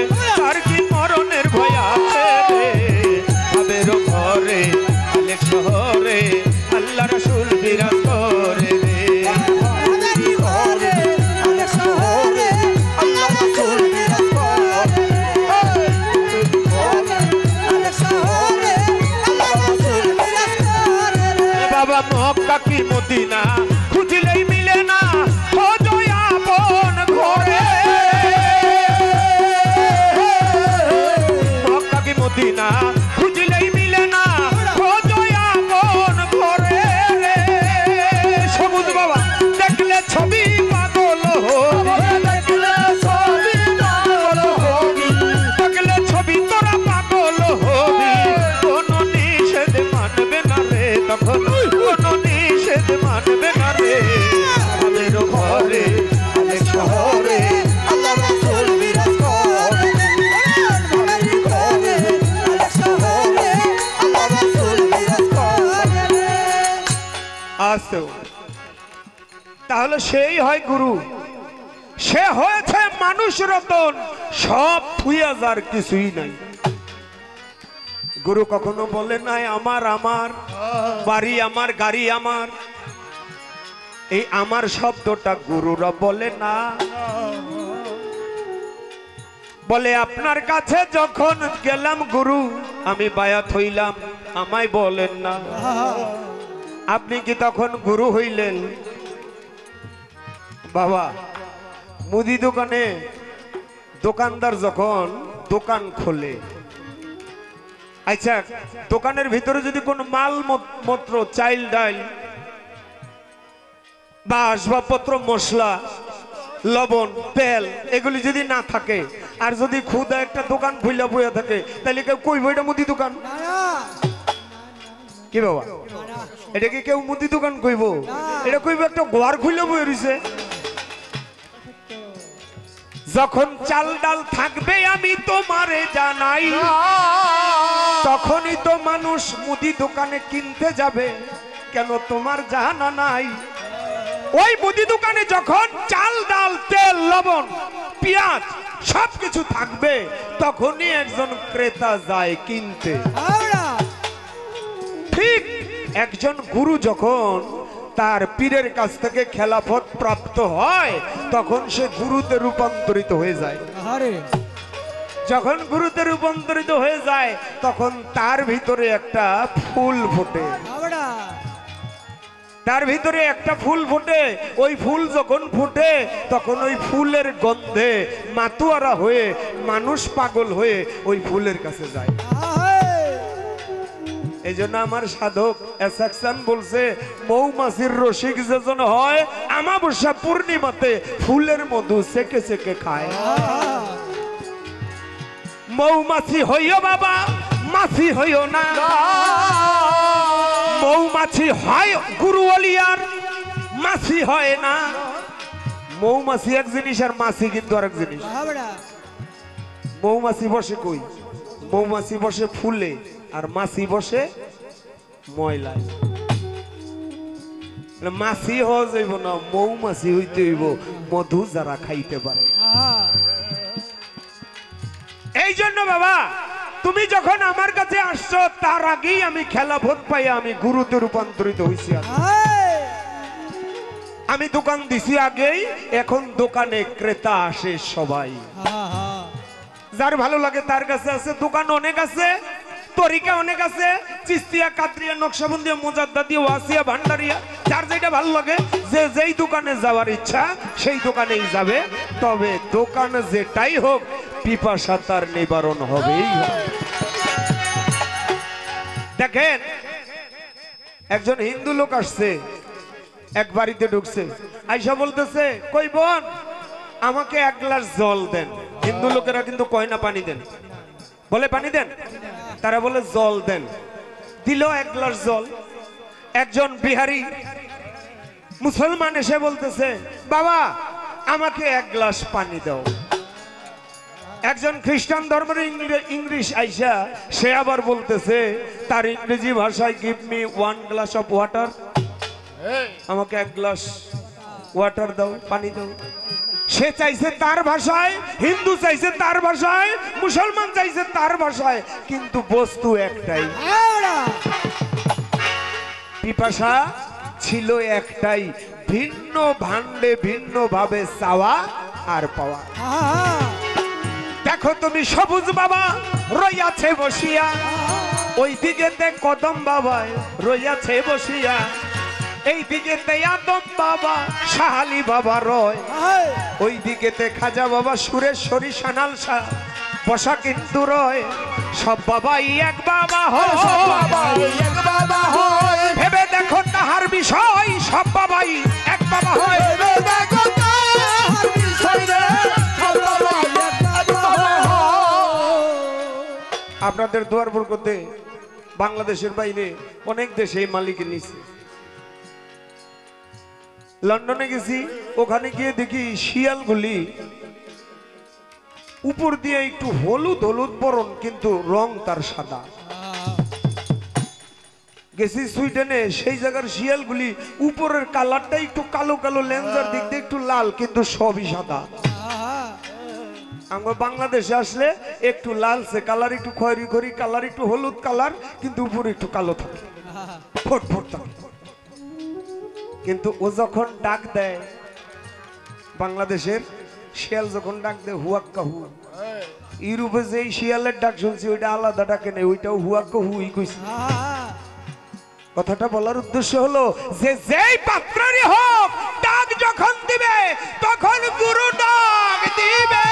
আর কি মরণের ভয় আছে রে ভাবের ঘরে আলেক শহরে আল্লাহ রাসূল বিরাজ করে রে বাবা মক্কা কি মদিনা খুঁজলেই মিলে না খোঁজো আপন ঘরে মক্কা কি মদিনা খুঁজলেই মিলে না খোঁজো আপন ঘরে রে সবুজ বাবা দেখলে ছবি পাগল দেখলে ছবি তোরা পাগল হবি কোনো নিষেধ মানবে না রে তখন কোনো নিষেধ মানবে না রে আমাদের ঘরে অনেক শহরে আল্লাহ রাসূল বিরাজ করে আমাদের ঘরে অনেক শহরে আল্লাহ রাসূল বিরাজ করে আসো তাহলে সেই হয় গুরু সে হয়েছে মানুষ রতন সব থুইয়া যার কিছুই নাই গুরু কখনো বলে নাই আমার আমার বাড়ি আমার গাড়ি আমার এই আমার শব্দটা গুরুরা বলে না বলে আপনার কাছে যখন গেলাম গুরু আমি বায়াত হইলাম আমায় বলেন না আপনি কি তখন গুরু হইলেন বাবা মুদি দোকানে দোকানদার যখন দোকান খোলে আচ্ছা দোকানের ভিতরে যদি কোনো মাল মাত্র চাইল ডাল বা আসবাবপত্র মশলা লবণ তেল এগুলি যদি না থাকে আর যদি খুদা একটা দোকান খুলে বইয়া থাকে তাহলে কেউ কইব এটা মুদি দোকান কি বাবা এটা কি কেউ মুদি দোকান কইব এটা কইব একটা ঘর খুলে বইয়া রইছে যখন চাল ডাল থাকবে আমি তোমারে জানাই তখনই তো মানুষ মুদি দোকানে কিনতে যাবে কেন তোমার জানা নাই ওই মুদি দোকানে যখন চাল ডাল তেল লবণ পেঁয়াজ সবকিছু থাকবে তখনই একজন ক্রেতা যায় কিনতে ঠিক একজন গুরু যখন তার পীরের কাছ থেকে খেলাফত প্রাপ্ত হয় তখন সে গুরুতে রূপান্তরিত হয়ে যায় যখন গুরুতে রূপান্তরিত হয়ে যায় তখন তার ভিতরে একটা ফুল ফোটে তার ভিতরে একটা ফুল ফোটে ওই ফুল যখন ফুটে তখন ওই ফুলের গন্ধে মাতুয়ারা হয়ে মানুষ পাগল হয়ে ওই ফুলের কাছে যায় এই জন্য আমার সাধক এসাকসান বলছে মৌমাছির রসিক যেজন হয় আমাবস্যা পূর্ণিমাতে ফুলের মধু সেকে সেকে খায় মৌমাছি হইও বাবা মাছি হইও না মৌমাছি হয় গুরু ওলিয়ার মাছি হয় না মৌমাছি এক জিনিস আর মাছি কিন্তু আরেক জিনিস মৌমাছি বসে কই মৌমাছি বসে ফুলে আর মাছি বসে ময়লায় মাছি হওয়া যাইব না মৌমাছি হইতে হইব মধু যারা খাইতে পারে এই জন্য বাবা তুমি যখন আমার কাছে আসছো তার আগেই আমি খেলাফত পাই আমি গুরুতে রূপান্তরিত হইছি আমি দোকান দিছি আগেই এখন দোকানে ক্রেতা আসে সবাই যার ভালো লাগে তার কাছে আছে দোকান অনেক আছে তরিকা অনেক আছে চিস্তিয়া কাদরিয়া নকশবন্দিয়া মুজাদ্দাদিয়া ওয়াসিয়া ভান্ডারিয়া যার যেটা ভালো লাগে যে যেই দোকানে যাওয়ার ইচ্ছা সেই দোকানেই যাবে তবে দোকানে যেটাই হোক পিপাসা তার নিবারণ হবেই দেখেন একজন হিন্দু লোক আসছে এক বাড়িতে ঢুকছে আয়শা বলতেছে কই বোন আমাকে এক গ্লাস জল দেন হিন্দু লোকেরা কিন্তু কয় না পানি দেন বলে পানি দেন তারা বলে জল দেন দিল এক গ্লাস জল একজন বিহারি মুসলমান এসে বলতেছে বাবা আমাকে এক গ্লাস পানি দাও একজন খ্রিস্টান ধর্মের ইংলিশ আইসা সে আবার বলতেছে তার ইংরেজি ভাষায় give me one glass of water আমাকে এক গ্লাস ওয়াটার দাও পানি দাও সে চাইছে তার ভাষায়, হিন্দু চাইছে তার ভাষায়, মুসলমান চাইছে তার ভাষায়, কিন্তু বস্তু একটাই, পিপাসা ছিল একটাই, ভিন্ন ভাণ্ডে ভিন্ন ভাবে চাওয়া আর পাওয়া। দেখো তুমি সবুজ বাবা রইয়াছে বসিয়া, ওই দিকেতে কদম বাবা রইয়াছে বসিয়া, এই দিকেতে আদম বাবা শাহালি বাবা রয়, ওই দিকেতে খাজা বাবা সুরেশ্বরী সানাল শাহ বসা কিন্তু রয়। সব বাবাই এক বাবা হয়, ভেবে দেখো তাহার বিষয়, সব বাবাই এক বাবা হয়। আপনাদের দুয়ার বরকতে বাংলাদেশের বাইরে অনেক দেশে এই মালিকের নিচে। লন্ডনে গেছি, ওখানে গিয়ে দেখি শিয়ালগুলি উপর দিয়ে একটু হলুদ হলুদ বরণ, কিন্তু রং তার সাদা। গেছি সুইডেনে, সেই জায়গার শিয়ালগুলি উপরের কালারটা একটু কালো কালো, লেন্সার দিক দিয়ে একটু লাল, কিন্তু সবই সাদা। আমরা বাংলাদেশে আসলে একটু লালচে কালার, একটু খয়েরি খয়েরি কালার, একটু হলুদ কালার, কিন্তু উপরে একটু কালো থাকে, ফোট ফোট থাকে। কিন্তু ও যখন ডাক দেয়, বাংলাদেশের শিয়াল যখন ডাক দেয় হুয়াক্কা হু, ইউরোপে যে শিয়ালের ডাক শুনছি ওইটা আলাদা ডাকে নেই, ওইটাও হুয়াক্কা হুই কইছে। কথাটা বলার উদ্দেশ্য হলো যে যেই পাত্রই হোক ডাক যখন দিবে তখন গুরু ডাক দিবে।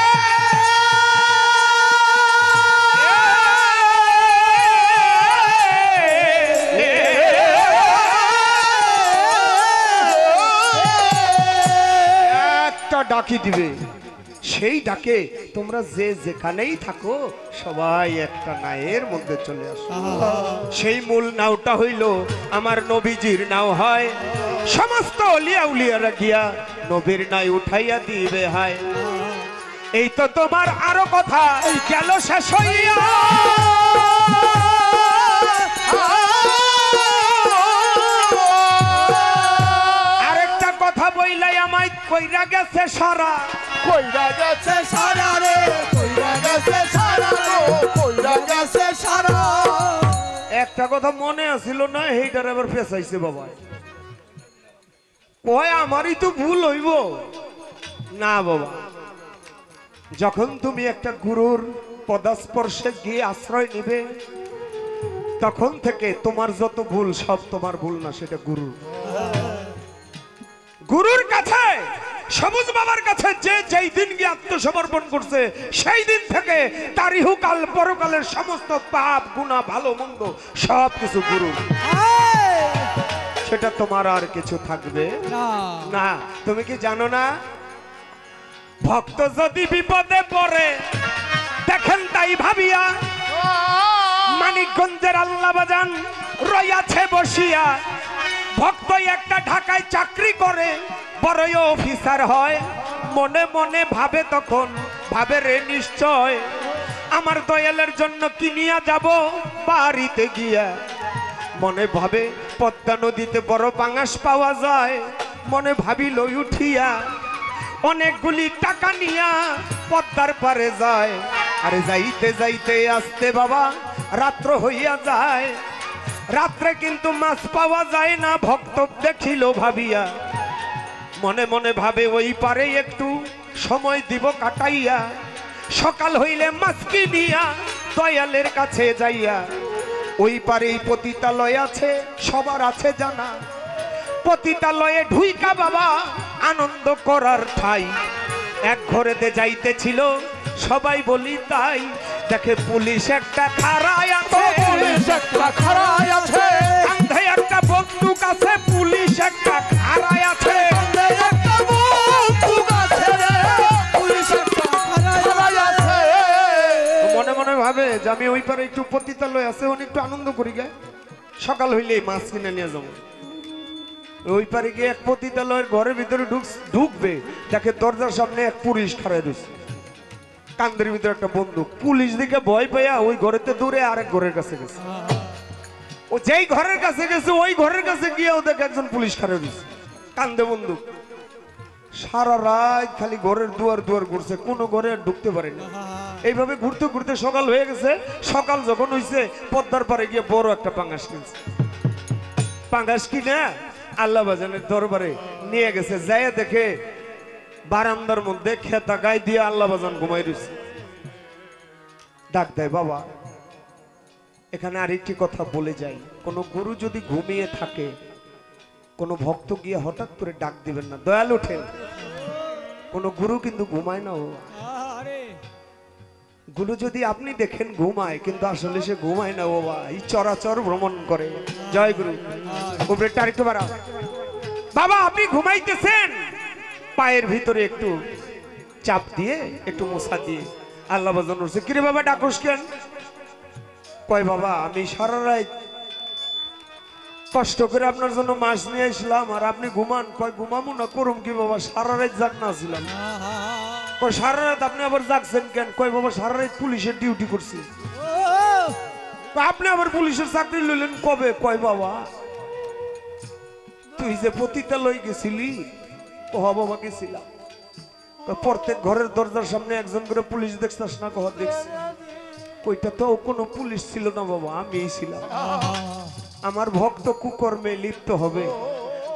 একটা ডাকি দিবে, সেই ডাকে তোমরা যে যেখানেই থাকো সবাই একটা নায়ের মধ্যে চলে আসো। সেই মূল নাওটা হইল আমার নবীজির নাও হয়, সমস্ত অলিয়া উলিয়ারা গিয়া নবীর নাই উঠাইয়া দিবে হায়। এই তো তোমার আরো কথা গেল শেষ হইয়া, আরেকটা কথা বইলাই আমায় কইরা গেছে সারা, কইরা গেছে সারা রে, কইরা গেছে সারা রে, কইরা গেছে সারা। একটা কথা মনে আছিল না, এইটার আবার ফেসাইছে বাবা। কয় আমারই তো ভুল হইব না বাবা। যখন তুমি একটা গুরুর পদস্পর্শে গিয়ে আশ্রয় নিবে, তখন থেকে তোমার যত ভুল সব তোমার ভুল না, সেটা গুরুর। গুরুর কাছে, সবুজ বাবার কাছে যে যেই দিন গিয়ে আত্মসমর্পণ করছে, সেই দিন থেকে তার ইহকাল পরকালের সমস্ত পাপ গুনাহ ভালো মন্দ সব কিছু গুরু, সেটা তোমার আর কিছু থাকবে না। তুমি কি জানো না, ভক্ত যদি বিপদে পড়ে দেখেন তাই ভাবিয়া, মানিকগঞ্জের আল্লাহ বাজান রইয়াছে বসিয়া। ভক্ত একটা ঢাকায় চাকরি করে, বড়ই অফিসার হয়, মনে মনে ভাবে তখন, ভাবে রে নিশ্চয় আমার দয়ালের জন্য কিনিয়া যাব বাড়িতে গিয়া। মনে ভাবে পদ্মা নদীতে বড় পাঙাশ পাওয়া যায়, মনে ভাবিল উঠিয়া অনেকগুলি টাকা নিয়া পদ্মার পারে যায়। আরে যাইতে যাইতে আসতে বাবা রাত্র হইয়া যায়, রাত্রে কিন্তু মাছ পাওয়া যায় না। ভক্ত দেখিল ভাবিয়া, মনে মনে ভাবে ওই পারে একটু সময় দিব কাটাইয়া, সকাল হইলে মাছ কিনিয়া দয়ালের কাছে যাইয়া। ওই পারেই পতিতালয় আছে, সবার আছে জানা, পতিতালয়ে ঢুইকা বাবা আনন্দ করার ঠাই। এক ঘরেতে যাইতেছিল সবাই বলি তাই, দেখে পুলিশ একটা খাড়ায় আছে, পুলিশ একটা খাড়ায় আছে, কাঁধে একটা বন্দুক আছে, পুলিশ একটা খাড়ায় আছে, কাঁধে একটা বন্দুক আছে রে, পুলিশ একটা খাড়ায় আছে। মনে মনে ভাবে যে আমি ওই পারে একটু পতিতালয় আছে, উনি একটু আনন্দ করি গে, সকাল হইলেই মাছ কিনে নিয়ে যাবো। ওই পারে গিয়ে এক পতিতালয়ের ঘরের ভিতরে ঢুকবে, দেখে দরজার সামনে এক পুলিশ খাড়ায় রয়েছে, কান্দের ভিতরে একটা বন্দুক। পুলিশ দিকে ভয় পাইয়া ওই ঘরেতে দূরে আরেক ঘরের কাছে গেছে। ও যেই ঘরের কাছে গেছে ওই ঘরের কাছে গিয়েও দেখে একজন পুলিশ খাড়ায় রয়েছে, কান্দে বন্দুক। সারা রাত খালি ঘরের দুয়ার দুয়ার ঘুরছে, কোনো ঘরে আর ঢুকতে পারেনি। এইভাবে ঘুরতে ঘুরতে সকাল হয়ে গেছে। সকাল যখন হয়েছে পদ্মার পারে গিয়ে বড় একটা পাঙ্গাস কিনছে। পাঙ্গাস কিনে আল্লাহ বাজানের দরবারে নিয়ে গেছে। যায় দেখে বারান্দার মধ্যে খেতা গায়ে দিয়ে আল্লাহ বাজান ঘুমাই রয়েছে। ডাক দেয়, বাবা এখানে আরেকটি কথা বলে যাই, কোন গুরু যদি ঘুমিয়ে থাকে, কোন ভক্ত গিয়ে হঠাৎ করে ডাক দিবেন না, দয়াল ওঠেন। কোন গুরু কিন্তু ঘুমায় না। ও গুরু যদি আপনি দেখেন ঘুমায়, কিন্তু আসলে সে ঘুমায় না বাবা, এই চরাচর ভ্রমণ করে। জয় গুরু। উপরে আরেকটু বাড়াও। বাবা আপনি ঘুমাইতেছেন, পায়ের ভিতরে একটু চাপ দিয়ে একটু মশা দিয়ে আল্লাহ বাজান উঠছে। কিরে বাবা ডাকস কেন? কয় বাবা আমি সারা রাত কষ্ট করে আপনার জন্য মাছ নিয়ে আসলাম, আর আপনি ঘুমান। কয় ঘুমামু না, করুম কি বাবা, সারা রাত জাগ না ছিলাম। কয় সারা রাত আপনি আবার জাগছেন কেন? কয় বাবা সারা রাত পুলিশের ডিউটি করছি। আপনি আবার পুলিশের চাকরি লইলেন কবে? কয় বাবা তুই যে পতিতালয় গেছিলি। কহ বাবা গেছিলাম। প্রত্যেক ঘরের দরজার সামনে একজন করে পুলিশ দেখছিস না? কহ দেখছি। ওইটা তো কোনো পুলিশ ছিল না বাবা, আমিই ছিলাম। আমার ভক্ত কুকর্মে লিপ্ত হবে,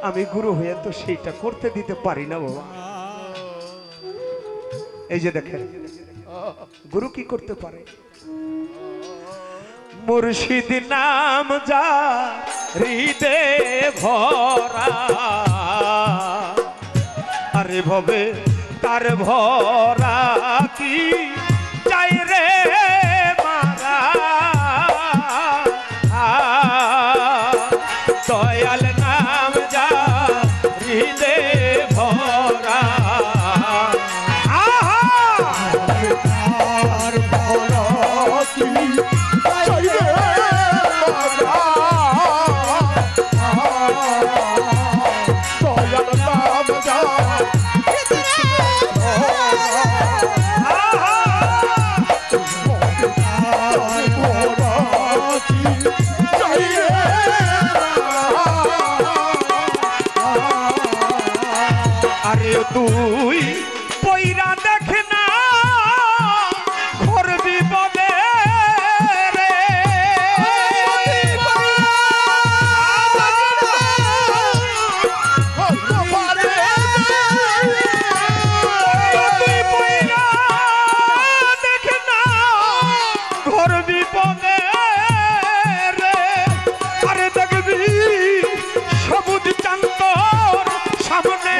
আমি গুরু হয়ে তো সেইটা করতে দিতে পারি না বাবা। এই যে দেখেন গুরু কি করতে পারে। মুর্শিদ নাম যা হৃদে ভরা, আরে ভবে তার ভরা কি চাই রে মারা। দয়াল নাম যা হৃদে ভরা, আরে তুই পয়রা দেখ না ঘর বিপদে রে। তুই পয়রা দেখ না ঘর বিপদে রে। আরে দেখবি সবুজ চান্দর সামনে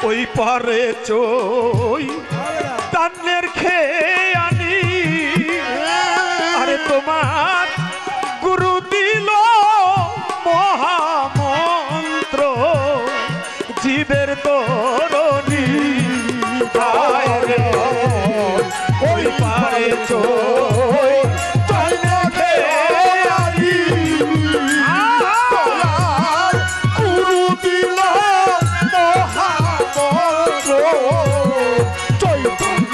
ওই পারে চই তান্নের খেয়ে আনি। আরে তোমার গুরু দিল মহামন্ত্র জীবের তরণী। ওই পারে চই তান্নের খেয়ে আনি। গুরু দিল চৈতন্য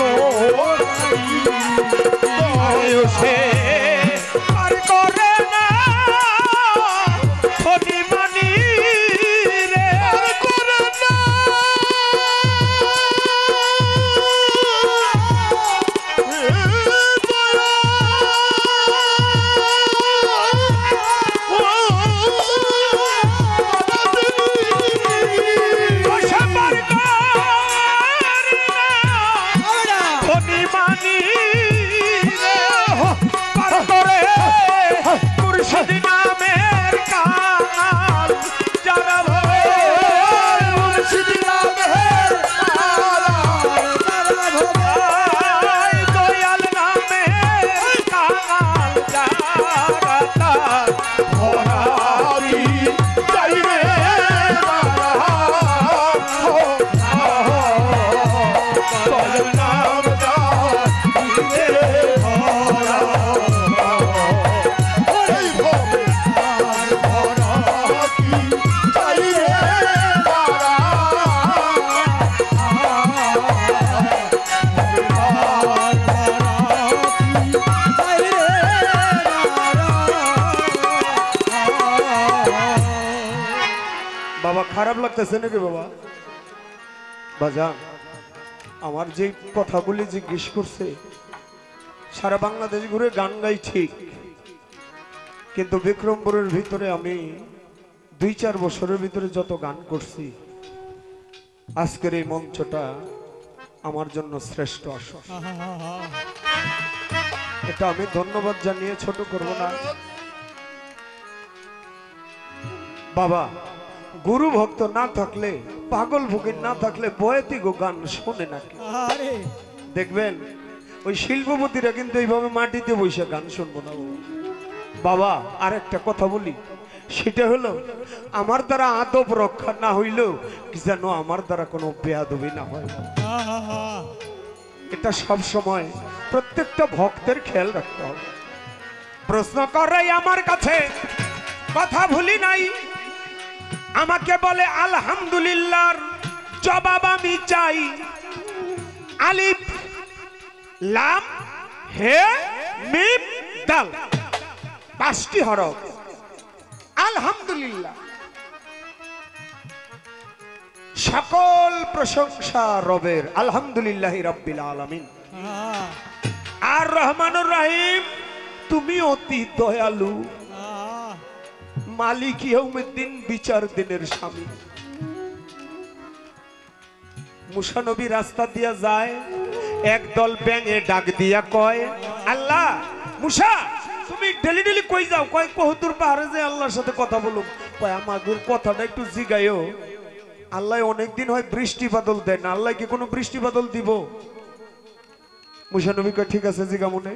খারাপ লাগতেছে নাকি বাবা? বাজান, আমার যে কথাগুলি জিজ্ঞেস করছে, সারা বাংলাদেশ ঘুরে গান গাই ঠিক, কিন্তু বিক্রমপুরের ভিতরে আমি 2-4 বছরের ভিতরে যত গান করছি, আজকের এই মঞ্চটা আমার জন্য শ্রেষ্ঠ আসর। এটা আমি ধন্যবাদ জানিয়ে ছোট করব না। বাবা, গুরু ভক্ত না থাকলে, পাগল ফকির না থাকলে বয়াতি গো গান শোনে নাকি? দেখবেন ওই শিল্পপতিরা কিন্তু এইভাবে মাটিতে বসে গান শুনবো না বাবা। আর একটা কথা বলি, সেটা হলো আমার দ্বারা আদব রক্ষা না হইলেও যেন আমার দ্বারা কোনো বেয়াদবি না হয়। এটা সব সময় প্রত্যেকটা ভক্তের খেয়াল রাখতে হবে। প্রশ্ন করে আমার কাছে, কথা ভুলি নাই, আমাকে বলে আলহামদুলিল্লাহর জবাব আমি চাই। আলিফ লাম হে মিম দাল, 5টি হরফ। আলহামদুলিল্লাহ, সকল প্রশংসা রবের, আলহামদুলিল্লাহি রাব্বিল আলামিন। আর রহমানুর রহিম, তুমি অতি দয়ালু, মালিক ইয়াউমিদ্দিন, বিচার দিনের স্বামী। মুসা নবী রাস্তা দিয়া যায়, একদল ব্যাঙে ডাক দিয়া কয়, আল্লাহ মুসা তুমি ডেলি ডেলি কই যাও? কয় কহুতুর পাহাড়ে যে আল্লাহর সাথে কথা বলুম। কয় আমাদের কথাটা একটু জিগাইও, আল্লাহ অনেকদিন হয় বৃষ্টি বাদল দেন, আল্লাহ কি কোনো বৃষ্টি বাদল দিব? মুসা নবী কয় ঠিক আছে জিগা মনে।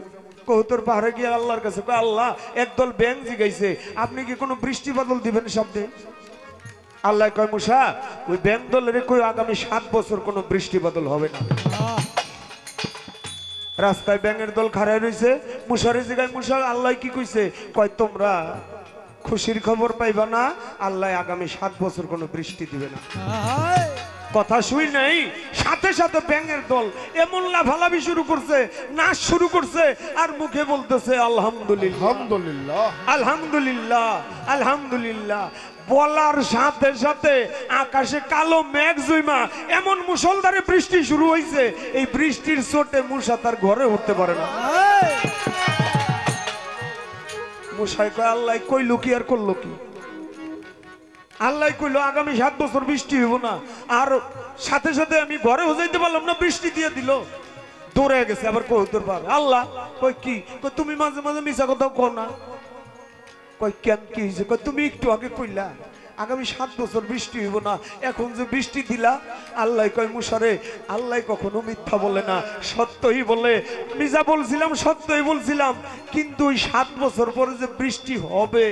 কহুতুর পাহাড়ে গিয়ে আল্লাহর কাছে কয়, আল্লাহ একদল ব্যাঙ জিগাইছে, আপনি কি কোনো বৃষ্টি বাদল দিবেন শব্দে? আল্লাহ কয় মুসা, ওই ব্যাঙ দলের কই আগামী 7 বছর কোনো বৃষ্টি বাদল হবে না। রাস্তায় ব্যাঙের দল খাড়ায় রয়েছে, মুসারে জিগায়, মুসা আল্লাহ কি কইছে? কয় তোমরা খুশির খবর পাইবা না, আল্লাহ আগামী 7 বছর কোনো বৃষ্টি দিবে না। কথা শুই নাই, সাথে সাথে ব্যাঙের দল এমন লাফালাফি শুরু করছে, নাচ শুরু করছে, আর মুখে বলতেছে আলহামদুলিল্লাহ আলহামদুলিল্লাহ আলহামদুলিল্লাহ আলহামদুলিল্লাহ। বলার সাথে সাথে আকাশে কালো মেঘ জমা এমন মুষলধারে বৃষ্টি শুরু হয়েছে, এই বৃষ্টির চোটে মুসা তার ঘরে উঠতে পারে না। মুসাই কয় আল্লাহ কইলো কি আর করলো কি? আল্লাহ কইলো আগামী 7 বছর বৃষ্টি হইব না, আর সাথে সাথে আমি ঘরে যাইতে পারলাম না, বৃষ্টি দিয়ে দিল। দৌড়ে গেছে আবার কহুতুর পাহাড়ে। আল্লাহ কই কি? কই তুমি মাঝে মাঝে মিছা কথা কও না। কই কেন কি হয়েছে? কই তুমি একটু আগে কইলা আগামী 7 বছর বৃষ্টি হইব না, এখন যে বৃষ্টি দিলা। আল্লাহ কয় মুসারে, আল্লাহ কখনো মিথ্যা বলে না, সত্যই বলে। আমি যা বলছিলাম সত্যই বলছিলাম, কিন্তু ওই 7 বছর পরে যে বৃষ্টি হবে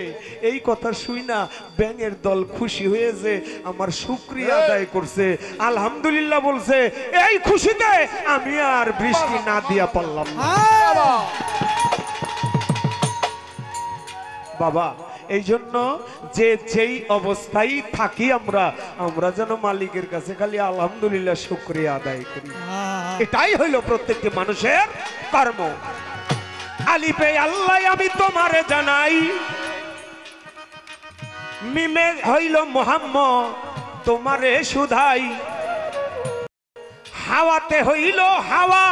এই কথা শুই না ব্যাঙের দল খুশি হয়েছে, আমার শুকরিয়া আদায় করছে, আলহামদুলিল্লাহ বলছে। এই খুশিতে আমি আর বৃষ্টি না দিয়া পারলাম না। বাবা, এই জন্য যে যেই অবস্থায় থাকি আমরা যেন মালিকের কাছে খালি আলহামদুলিল্লাহ শুকরিয়া আদায় করি। এটাই হইল প্রত্যেকটি মানুষের কর্ম। আলিফে আল্লাহ আমি তোমারে জানাই, মিমে হইল মুহাম্মদ তোমারে শুধাই, হাওয়াতে হইল হাওয়া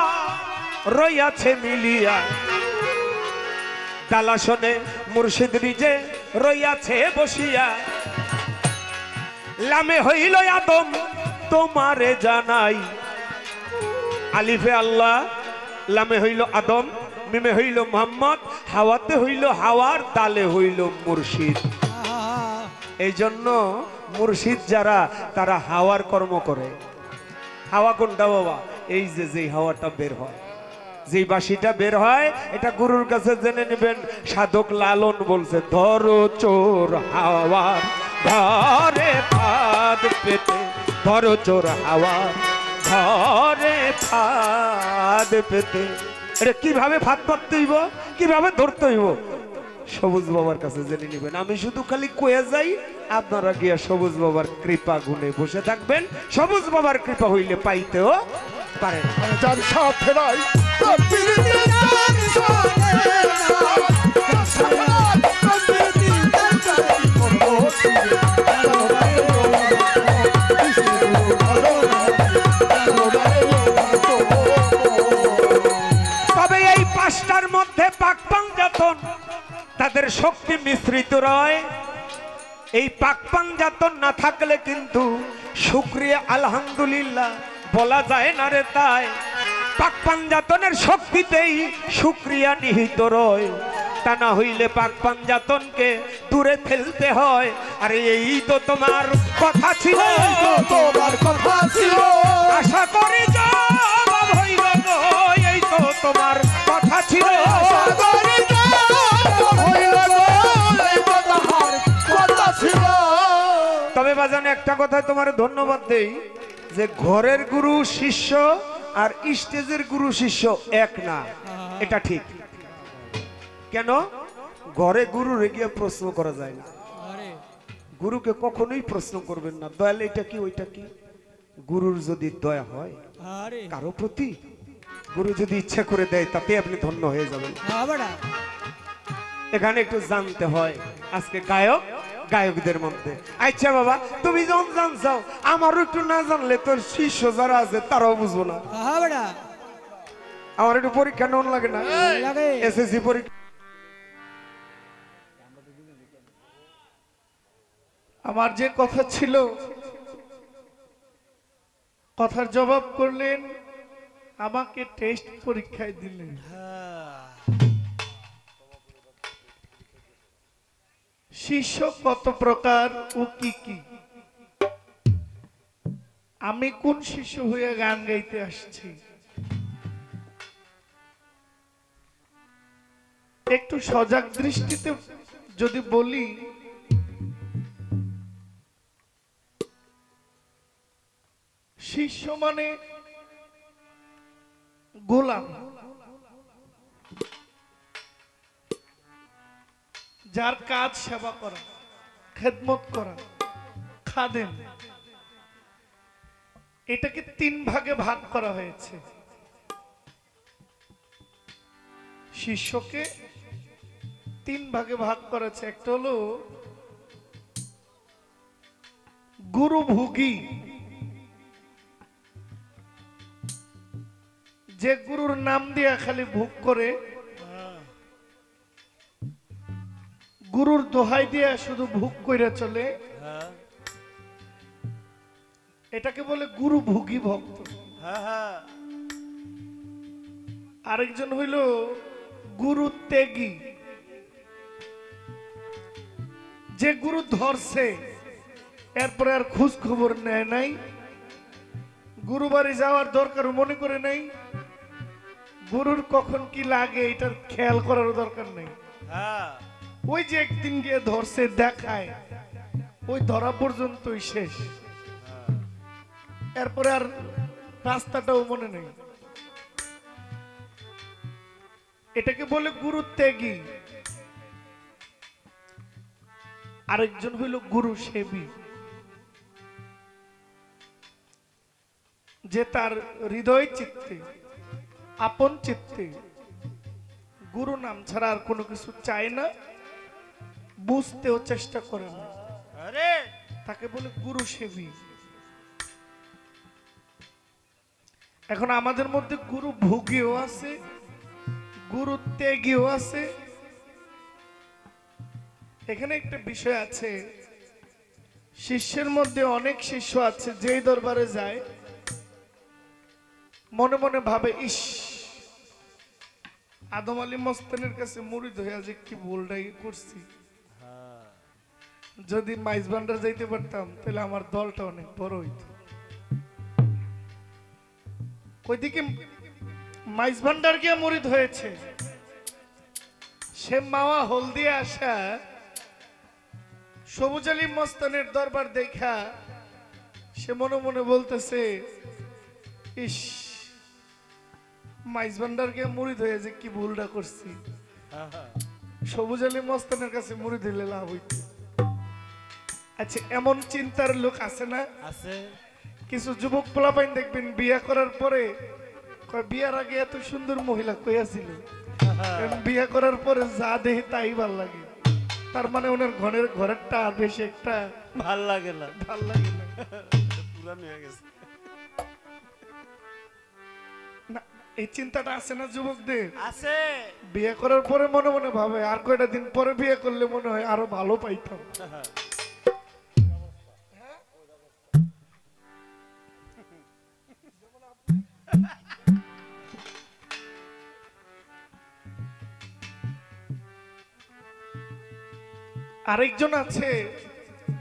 রইয়াছে মিলিয়া, তালাশনে মুর্শিদ নিজে রইয়াছে বসিয়া, লামে হইল আদম তোমারে জানাই। আলিফে আল্লাহ, লামে হইল আদম, মিমে হইল মুহাম্মদ, হাওয়াতে হইল হাওয়ার, দালে হইল মুর্শিদ। এই জন্য মুর্শিদ যারা তারা হাওয়ার কর্ম করে। হাওয়া কোনটা বাবা? এই যে হাওয়াটা বের হয়, যে বাঁশিটা বের হয়, এটা গুরুর কাছে জেনে নেবেন। সাধক লালন বলছে, ধরো চোর হাওয়ার ঘরে ফাঁদ পেতে, ধরো চোর হাওয়ার ঘরে ফাঁদ পেতে। এটা কিভাবে ফাঁদ পাততে হইব, কিভাবে ধরতে হইব, সবুজ বাবার কাছে জেনে নেবেন। আমি শুধু খালি কয়ে যাই, আপনারা গিয়া সবুজ বাবার কৃপা গুণে বসে থাকবেন। সবুজ বাবার কৃপা হইলে পাইতেও পারেন। যার সাথে নাই তার প্রীতি তার সনে না, যার সাথে নাই তার প্রীতি তার সনে না। শক্তি মিশ্রিত রয়। এই পাক পাঞ্জাতন না থাকলে কিন্তু শুকরিয়া আলহামদুলিল্লাহ বলা যায় না রে। তাই পাক পাঞ্জাতনের শক্তিতেই শুকরিয়া নিহিত রয়। তা না হইলে পাক পাঞ্জাতনকে দূরে ফেলতে হয়। আরে এই তো তোমার কথা ছিল, তোমার কথা ছিল, আশা করি জবাব হইল গো। এই তো তোমার কথা ছিল, সাগরে জল হইল গো, এই তো তাহার কথা ছিল। তবে বাজানে একটা কথা তোমার ধন্যবাদ দেই যে ঘরের গুরু শিষ্য আর স্টেজের গুরু শিষ্য এক না, এটা ঠিক। কেন? ঘরে গুরুরে গিয়ে প্রশ্ন করা যায় না। গুরুকে কখনোই প্রশ্ন করবেন না, দয়ালে এটা কি ওইটা কি। গুরুর যদি দয়া হয় কারো প্রতি, গুরু যদি ইচ্ছা করে দেয় তাতে আপনি ধন্য হয়ে যাবেন। এখানে একটু জানতে হয়। আজকে গায়ক গায়কদের মধ্যে, আচ্ছা বাবা তুমি যখন জানছাও, আমারও একটু না জানলে তোর শিষ্য যারা আছে তারাও বুঝবো না। আমার একটু পরীক্ষা নেওয়া লাগে না, এসএসসি পরীক্ষা। আমার যে কথা ছিল, কথার জবাব করলেন, আমাকে টেস্ট পরীক্ষায় দিলেন। শিষ্য কত প্রকার ও কি কি, আমি কোন শিষ্য হয়ে গান গাইতে আসছি একটু সজাগ দৃষ্টিতে যদি বলি, শিষ্য মানে গোলাম, যার কাজ সেবা করা, খেদমত করা, খাদেম। এটাকে 3 ভাগে ভাগ করা হয়েছে। শিষ্যকে 3 ভাগে ভাগ করেছে। একটা হলো গুরু ভোগী, যে গুরুর নাম দিয়া খালি ভোগ করে, গুরুর দোহাই দিয়া শুধু ভোগ কইরা চলে, এটাকে বলে গুরু ভোগী ভক্ত। আরেকজন হইল গুরু ত্যাগী, যে গুরু ধরছে এরপরে আর খোঁজ খবর নেয় নাই, গুরু বাড়ি যাওয়ার দরকার মনে করে নাই, গুরুর কখন কি লাগে এটার খেয়াল করার দরকার নেই। ওই যে একদিন গিয়ে ধরছে দেখায়, ওই ধরা পর্যন্তই শেষ, এরপরে আর রাস্তাটাও মনে নেই। এটাকে বলে গুরু ত্যাগী। আরেকজন হইল গুরু সেবী, যে তার হৃদয় চিত্তে, আপন চিত্তে গুরু নাম ছাড়া আর কোনো কিছু চায় না, বুঝতেও চেষ্টা করে না, তাকে বলে গুরু সেবী। এখন আমাদের মধ্যে গুরু ভোগীও আছে, গুরু ত্যাগীও আছে। এখানে একটা বিষয় আছে, শিষ্যের মধ্যে অনেক শিষ্য আছে যেই দরবারে যায় মনে মনে ভাবে, ইস আদম আলী মস্তানের কাছে মুরিদ হয়ে যে কি ভুলটাই করছি, যদি মাইজ ভান্ডার যাইতে পারতাম তাহলে আমার দলটা অনেক বড় হইত। ওইদিকে মাইজ ভান্ডার গিয়ে মুরিদ হয়েছে, সে মাওয়া হলদিয়া আসা সবুজ আলী মস্তানের দরবার দেখা সে মনে মনে বলতেছে, ইস মাইজ ভান্ডার গিয়ে মুরিদ হয়ে যে কি ভুলটা করছি, সবুজ আলী মস্তানের কাছে মুরিদ হইলে লাভ হইত। আচ্ছা, এমন চিন্তার লোক আছে না? আছে। কিছু যুবক পোলাপাইন দেখবেন বিয়ে করার পরে বিয়ার আগে এত সুন্দর মহিলা কইয়াছিল, বিয়ে করার পরে যা দেখে তাই ভাল লাগে। তার মানে ওনার ঘরেরটা আর বেশি একটা ভাল লাগে না, ভাল লাগে না, পুরান হয়ে গেছে। এই চিন্তাটা আছে না যুবকদের? আছে। বিয়ে করার পরে মনে মনে ভাবে আর কয়টা দিন পরে বিয়ে করলে মনে হয় আরো ভালো পাইতাম। আরেকজন আছে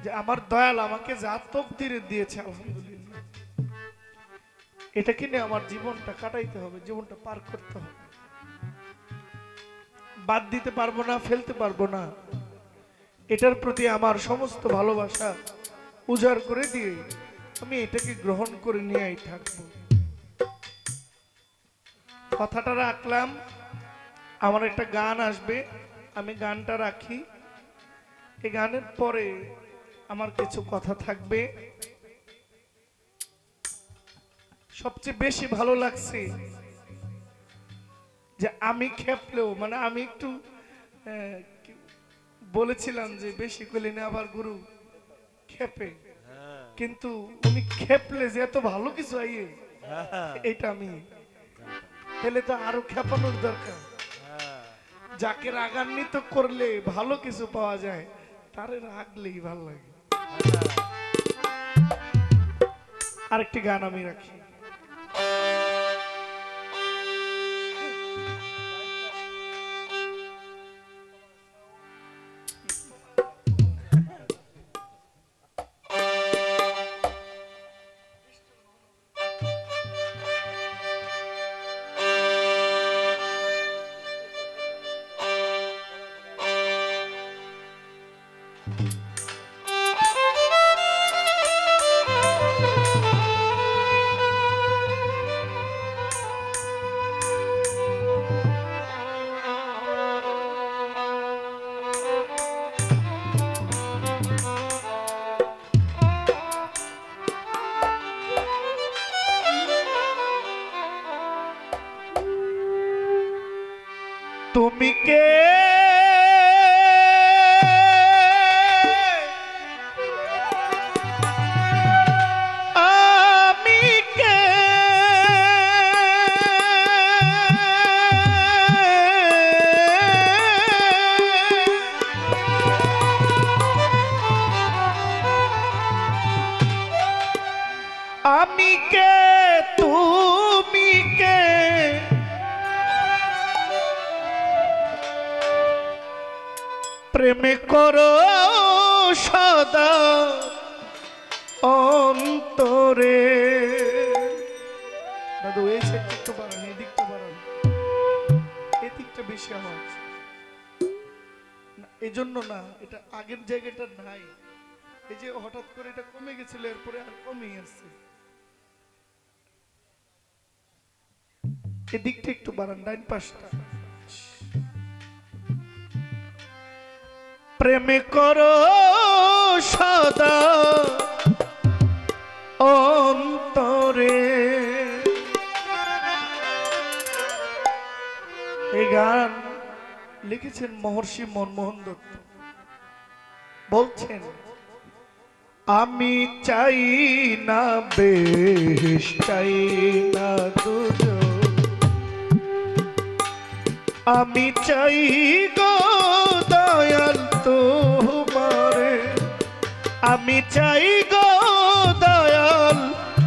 যে আমার দয়াল আমাকে যা তকদিরে দিয়েছে আলহামদুলিল্লাহ, এটা কিনে আমার জীবনটা কাটাইতে হবে, জীবনটা পার করতে হবে, বাদ দিতে পারবো না, ফেলতে পারবো না। এটার প্রতি আমার সমস্ত ভালোবাসা উজাড় করে দিয়ে আমি এটাকে গ্রহণ করে নিয়েই থাকবো। কথাটা রাখলাম। আমার একটা গান আসবে, আমি গানটা রাখি। এই গানের পরে আমার কিছু কথা থাকবে। সবচেয়ে বেশি ভালো লাগছে যে আমি খেপলেও, মানে আমি একটু বলেছিলাম যে বেশি করলে না আবার গুরু খেপে, কিন্তু উনি খেপলে যে এত ভালো কিছু আইয়ে, এটা আমি তাহলে তো আরো খেপানোর দরকার। যাকে রাগান্বিত করলে ভালো কিছু পাওয়া যায়, তারে রাগলেই ভালো লাগে। আরেকটি গান আমি রাখি। তুমি কে আমি কে আমি কে তুমি কে প্রেমে করো সদা অন্তরে। দাদু এই সাইডটা একটু বাড়ান, এই দিকটা বাড়ান, এই দিকটা বেশি আওয়াজ না, এই জন্য না, এটা আগের জায়গাটা নাই, এই যে হঠাৎ করে এটা কমে গেছিল, এরপরে আর কমে আসছে। এই দিকটা একটু বাড়ান, ডাইন পাশটা। প্রেমে করো সদা অন্তরে। এই গান লিখেছেন মহর্ষি মনমোহন দত্ত। বলছেন, আমি চাই না বেশ, চাই না দুজো, আমি চাই গো দয়াল তোমারে, আমি চাই গো দয়াল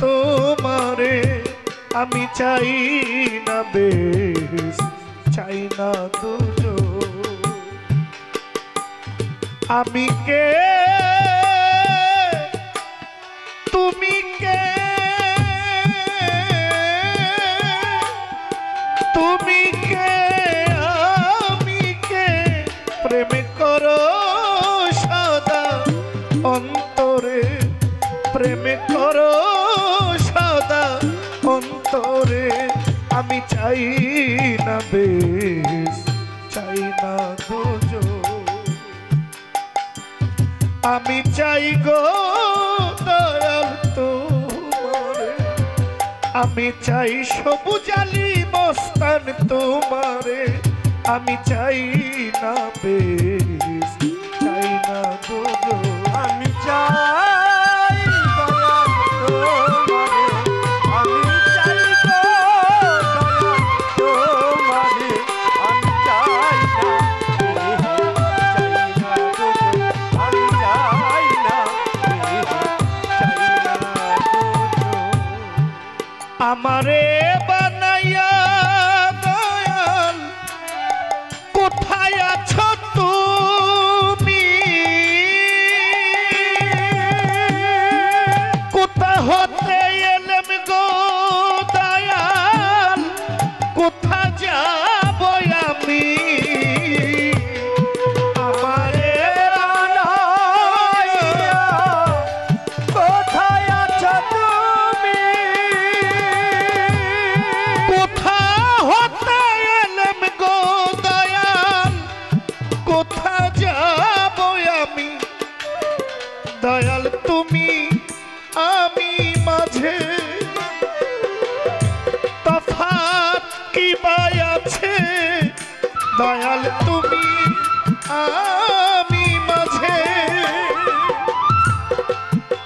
তোমারে, আমি চাই না বেশ, চাই না দুজো, আমি কে তুমি কে, তুমি কে আমি কে, প্রেমে করো সদা অন্তরে, প্রেমে করো সদা অন্তরে, আমি চাই না বেশ, চাই না দুজো, আমি চাই গো দয়াল তোমারে, আমি চাই সবুজ আলী মস্তান তোমারে, আমি চাই না বেশ, চাই না দুজো, আমি চাই দয়াল তোমারে, আমি চাই গো দয়াল দয়াল তুমি আমি মাঝে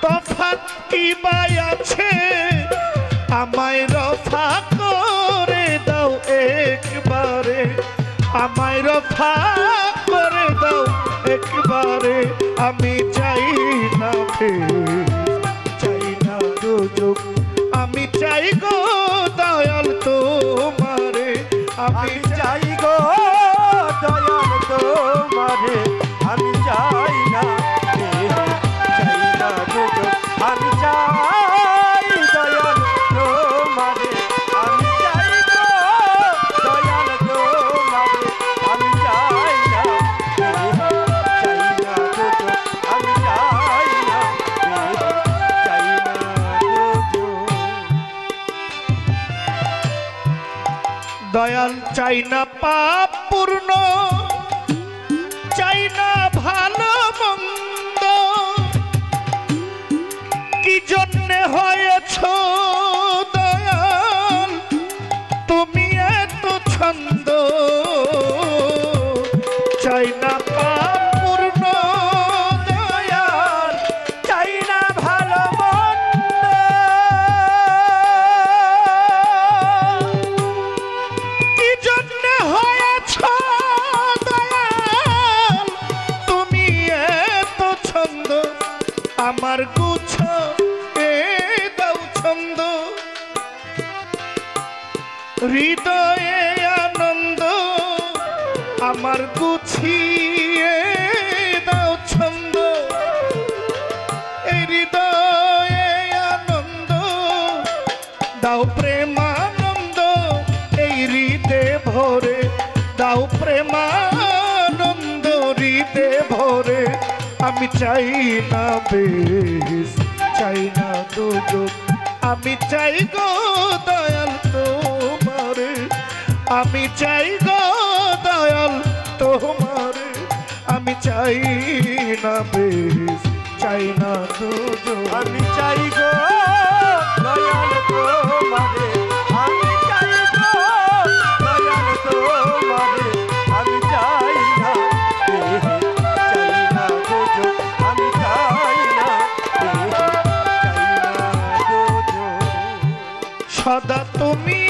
তফাৎ কি বাই আছে আমায় রফা করে দাও একবারে আমায় রফা করে দাও একবারে আমি চাই না চাই না দুজক আমি চাই গো দয়াল তোমারে আমি চাই গো দয়াল তোমারে আমি চাই না দুজক আমি চাই দয়াল তোমারে আমি চাই গো দয়াল তোমারে আমি চাই না দুজক আমি চাই না দয়াল চাই না পাপ পূর্ণ চাই না ভালো মন্দ কি জন্যে হয়েছ দয়াল তুমি এত ছন্দ চাই না পাপ পূর্ণ দয়াল চাই না ভালো মন্দ কি জন্যে হয়েছ দয়াল তুমি এত ছন্দ আমার গুছ এ দাও ছন্দ হৃদয়ে আনন্দ আমার গুছিয়ে দাও ছন্দ এই হৃদয়ে আনন্দ দাও প্রেমানন্দ এই হৃদে ভরে দাও প্রেমানন্দ হৃদে ভরে আমি চাই না বেশ চাই না দুজক আমি চাই গো দয়াল তোমারে আমি চাই গো দয়াল তোমারে আমি চাই না বেশ চাই না দুজক আমি চাই গো দয়াল তোমারে আমি চাই গো দয়াল তোমারে আমি চাই না চাই না দুজক আমি চাই না সদা তুমি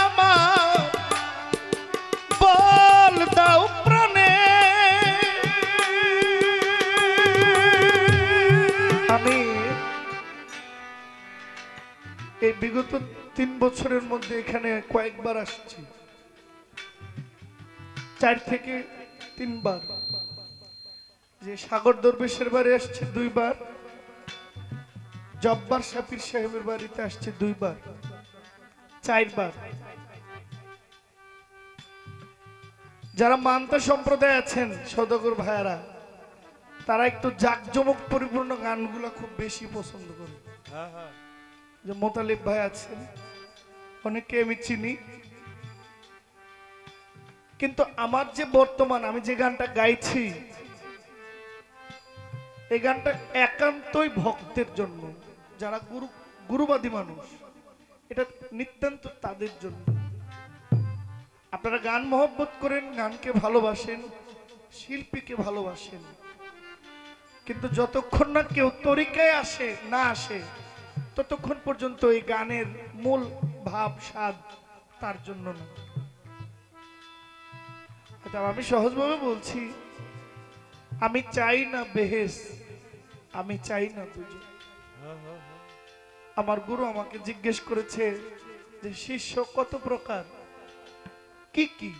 আমার বল দাও প্রাণে আমি এই বিগত 3 বছরের মধ্যে এখানে কয়েকবার আসছি 4 থেকে 3 বার যে সাগর দরবেশের বাড়ি আসছে 2 বার জব্বার শাফির সাহেবের বাড়িতে আসছে 2 বার 4 বার যারা মান্তা সম্প্রদায় আছেন সদগর ভাইয়ারা তারা একটু জাকজমক পরিপূর্ণ গানগুলো খুব বেশি পছন্দ করে যে মোতালিব ভাই আছেন অনেকে আমি চিনি কিন্তু আমার যে বর্তমান আমি যে গানটা গাইছি এই গানটা একান্তই ভক্তের জন্য যারা গুরুবাদী মানুষ এটা নিতান্ত তাদের জন্য আপনারা গান মহব্বত করেন গানকে ভালোবাসেন শিল্পীকে ভালোবাসেন কিন্তু যতক্ষণ না কেউ তরিকায় আসে না আসে ততক্ষণ পর্যন্ত এই গানের মূল ভাব স্বাদ তার জন্য না এটা আমি সহজভাবে বলছি আমি চাই না বেহেস আমি চাই না দুজন আমার গুরু আমাকে জিজ্ঞেস করেছে যে শিষ্য কত প্রকার কি কি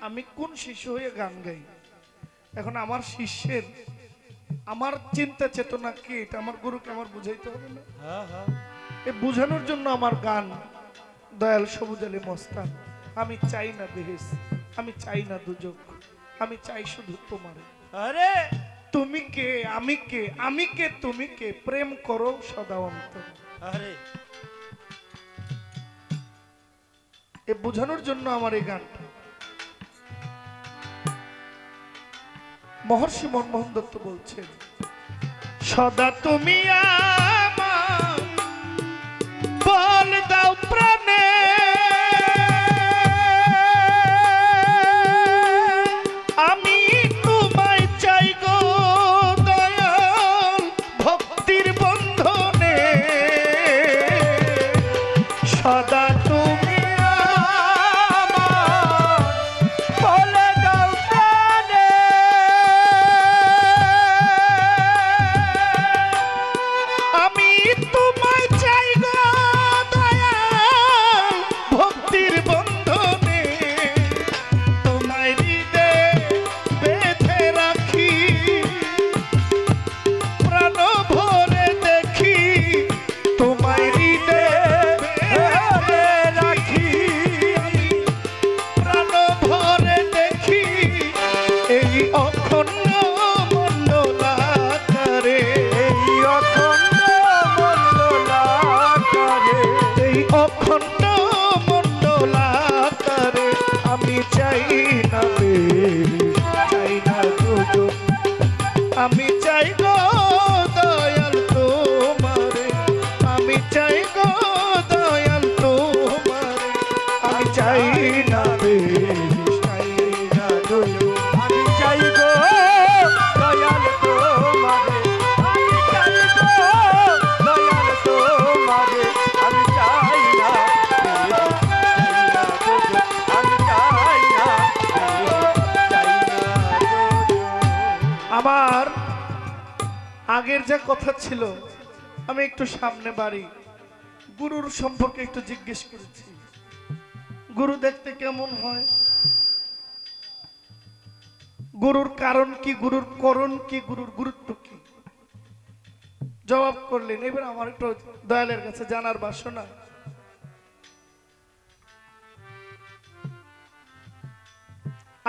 আমি কোন শিষ্য হয়ে গান গাই এখন আমার শিষ্যের আমার চিন্তা চেতনা কি এটা আমার গুরুকে আমার বুঝাইতে হবে না এই বুঝানোর জন্য আমার গান দয়াল সবুজ আলী মস্তান আমি চাই না বেহেস আমি চাই না দুজক আমি চাই শুধু তোমারে আরে তুমি কে আমি কে তুমি কে প্রেম করো সদা অন্তর আরে এ বোঝানোর জন্য আমার এই গানটা মহর্ষি মনমোহন দত্ত বলছেন সদা তুমি আমার বল দাও প্রাণে না বেশ, চাই না দুজন। আমি চাই গো দয়াল তোমারে, আমি চাই গো দয়াল তোমারে, আমি চাই না আমি চাই না আমার আগের যা কথা ছিল, আমি একটু সামনে বাড়ি গুরুর সম্পর্কে একটু জিজ্ঞেস করেছি, গুরু দেখতে কেমন হয়, গুরুর কারণ কি, গুরুর করণ কি, গুরুর গুরুত্ব কি, জবাব করলেন। এবার আমার একটু দয়ালের কাছে জানার বাসনা।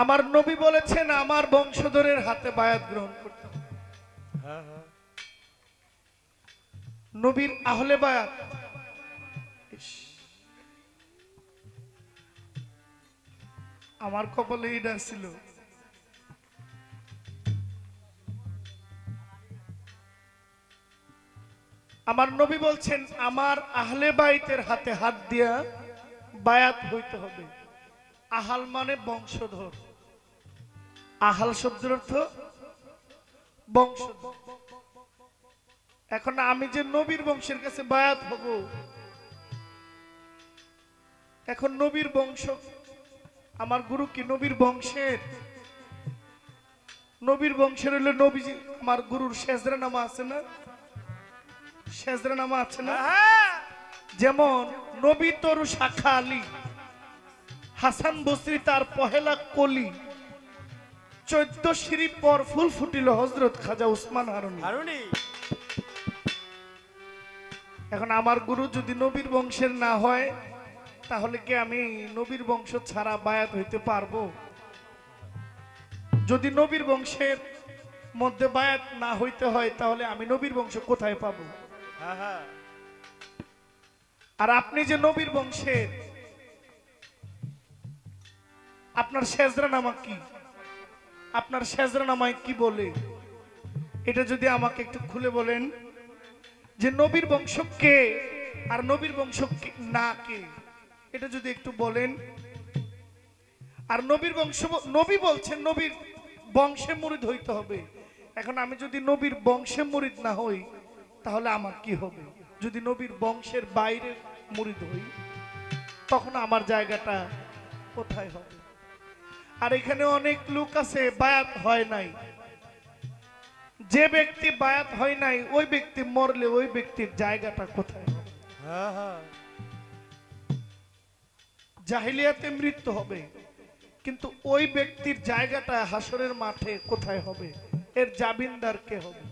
আমার নবী বলেছেন আমার বংশধরের হাতে বায়াত গ্রহণ করতে হবে। নবীর আহলে বায়াত, ইস, আমার কপালে এটা ছিল। আমার নবী বলছেন আমার আহলে বাইতের হাতে হাত দিয়া বায়াত হইতে হবে। আহাল মানে বংশধর, আহাল শব্দের অর্থ বংশধর। এখন আমি যে নবীর বংশের কাছে বায়াত হব, এখন নবীর বংশ, আমার গুরু কি নবীর বংশের? নবীর বংশের হলে নবীজি, আমার গুরুর সেজরা নামা আছে না, সেজরা নামা আছে না? যেমন নবী তরু শাখা আলী, হাসান বসরি তার পহেলা কলি, 14 সিঁড়ি পর ফুল ফুটিল হযরত খাজা উসমান হারুনি। এখন আমার গুরু যদি নবীর বংশের না হয়, তাহলে কি আমি নবীর বংশ ছাড়া বায়াত হইতে পারবো? যদি নবীর বংশের মধ্যে বায়াত না হইতে হয়, তাহলে আমি নবীর বংশ কোথায় পাবো? আর আপনি যে নবীর বংশের, আপনার সেজরা নামা কি, আপনার সেজরা নামায় কি বলে, এটা যদি আমাকে একটু খুলে বলেন যে নবীর বংশ কে আর নবীর বংশ না কে, এটা যদি একটু বলেন। আর নবীর বংশ, নবী বলছেন নবীর বংশে মুরিদ হইতে হবে। এখন আমি যদি নবীর বংশে মুরিদ না হই, তাহলে আমার কি হবে? যদি নবীর বংশের বাইরে মুরিদ হই, তখন আমার জায়গাটা কোথায় হবে? আর এখানে অনেক লোক আছে বায়াত হয় নাই। যে ব্যক্তি বায়াত হয় নাই, ওই ব্যক্তি মরলে ওই ব্যক্তির জায়গাটা কোথায় হবে? জাহিলিয়াতে মৃত্যু হবে, কিন্তু ওই ব্যক্তির জায়গাটা হাসরের মাঠে কোথায় হবে? এর জামিনদার কে হবে?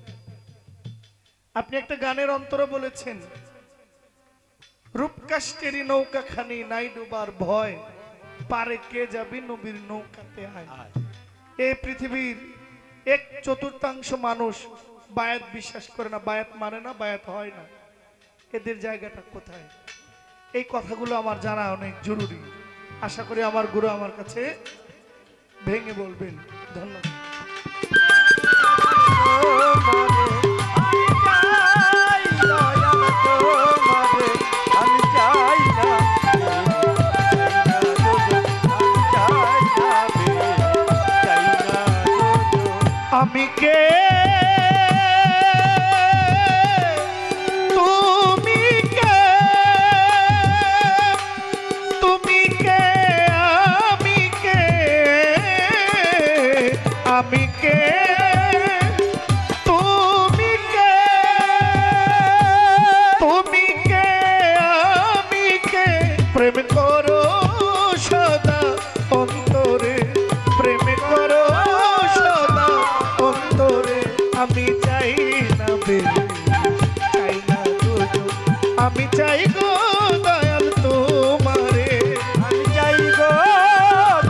আপনি একটা গানের অন্তরে বলেছেন, রূপকাষ্টেরি নৌকা খানি নাই ডুবার ভয়, পারে কে যাবি নবীর নৌকাতে আয়। এই পৃথিবীর 1/4 মানুষ বায়াত বিশ্বাস করে না, বায়াত মানে না, বায়াত হয় না। এদের জায়গাটা কোথায়? এই কথাগুলো আমার জানা অনেক জরুরি। আশা করি আমার গুরু আমার কাছে ভেঙে বলবেন। ধন্যবাদ। আমি কে, তুমি কে, তুমি কে, আমি কে, আমি কে, তুমি কে, তুমি কে, আমি কে, প্রেম করো সদা অন্তরে, প্রেম করো সদা অন্তরে। আমি চাই না বেশ, চাই না দুজন, আমি চাই গো দয়াল তোমারে, আমি চাই গো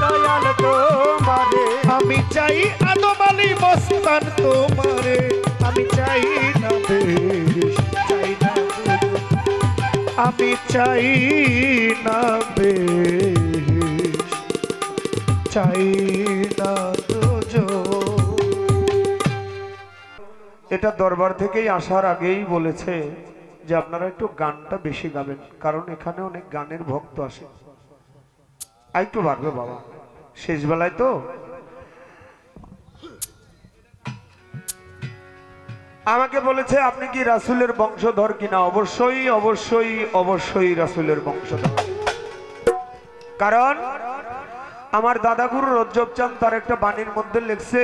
দয়াল তোমারে, আমি চাই আদম আলী মস্তান তোমারে, আমি চাই না বেশ, চাই না দুজন, আমি চাই না বেশ, চাই না দুজন। এটা দরবার থেকেই আসার আগেই বলেছে যে আপনারা একটু গানটা বেশি গাবেন, কারণ এখানে অনেক গানের ভক্ত আসে। আর একটু বাড়বে বাবা, শেষ বেলায় তো। আমাকে বলেছে আপনি কি রাসূলের বংশধর কিনা? অবশ্যই অবশ্যই অবশ্যই রাসূলের বংশধর। কারণ আমার দাদাগুরু রজ্জব চাঁদ তার একটা বাণীর মধ্যে লিখছে,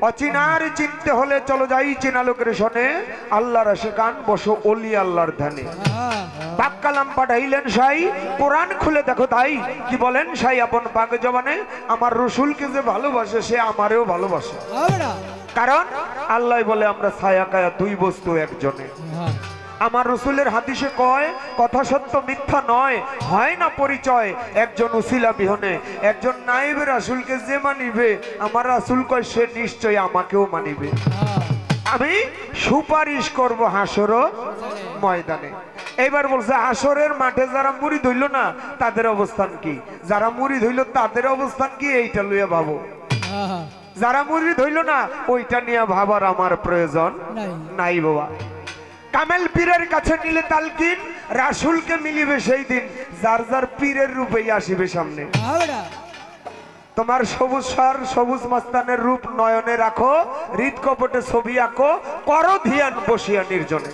অচিনার চিনতে হলে চলো যাই চেনা লোকের শোনে, আল্লাহর আশিকান বসো অলি আল্লাহর ধ্যানে। পাক কালাম পাঠাইলেন সাই, কোরআন খুলে দেখো তাই কি বলেন সাই আপন পাক জবানে, আমার রসুলকে যে ভালোবাসে সে আমারেও ভালোবাসে। কারণ আল্লাহ বলে আমরা ছায়া কায়া দুই বস্তু একজনে। আমার রসুলের হাদিসে কয় কথা সত্য মিথ্যা নয়, হয় না পরিচয় একজন উসিলা বিহনে। একজন নায়েবে রাসূলকে যে মানিবে, আমার রাসূল কয় সে নিশ্চয় আমাকেও মানিবে। আমি সুপারিশ করব হাসর ময়দানে। এবার বলছে হাসরের মাঠে যারা মুরিদ হইল না তাদের অবস্থান কি, যারা মুরিদ হইল তাদের অবস্থান কি, এইটা লইয়া ভাবো। যারা মুরিদ হইল না ওইটা নিয়ে ভাবার আমার প্রয়োজন নাই বাবা। কামেল পীরের কাছে নিলে তালকিন, রাসূলকে মিলিবে সেই দিন যার যার পীরের রূপেই আসিবে সামনে। তোমার সবুজ সার সবুজ মাস্তানের রূপ নয়নে রাখো, হৃদ কপটে ছবি আঁকো, করো ধিয়ান বসিয়া নির্জনে।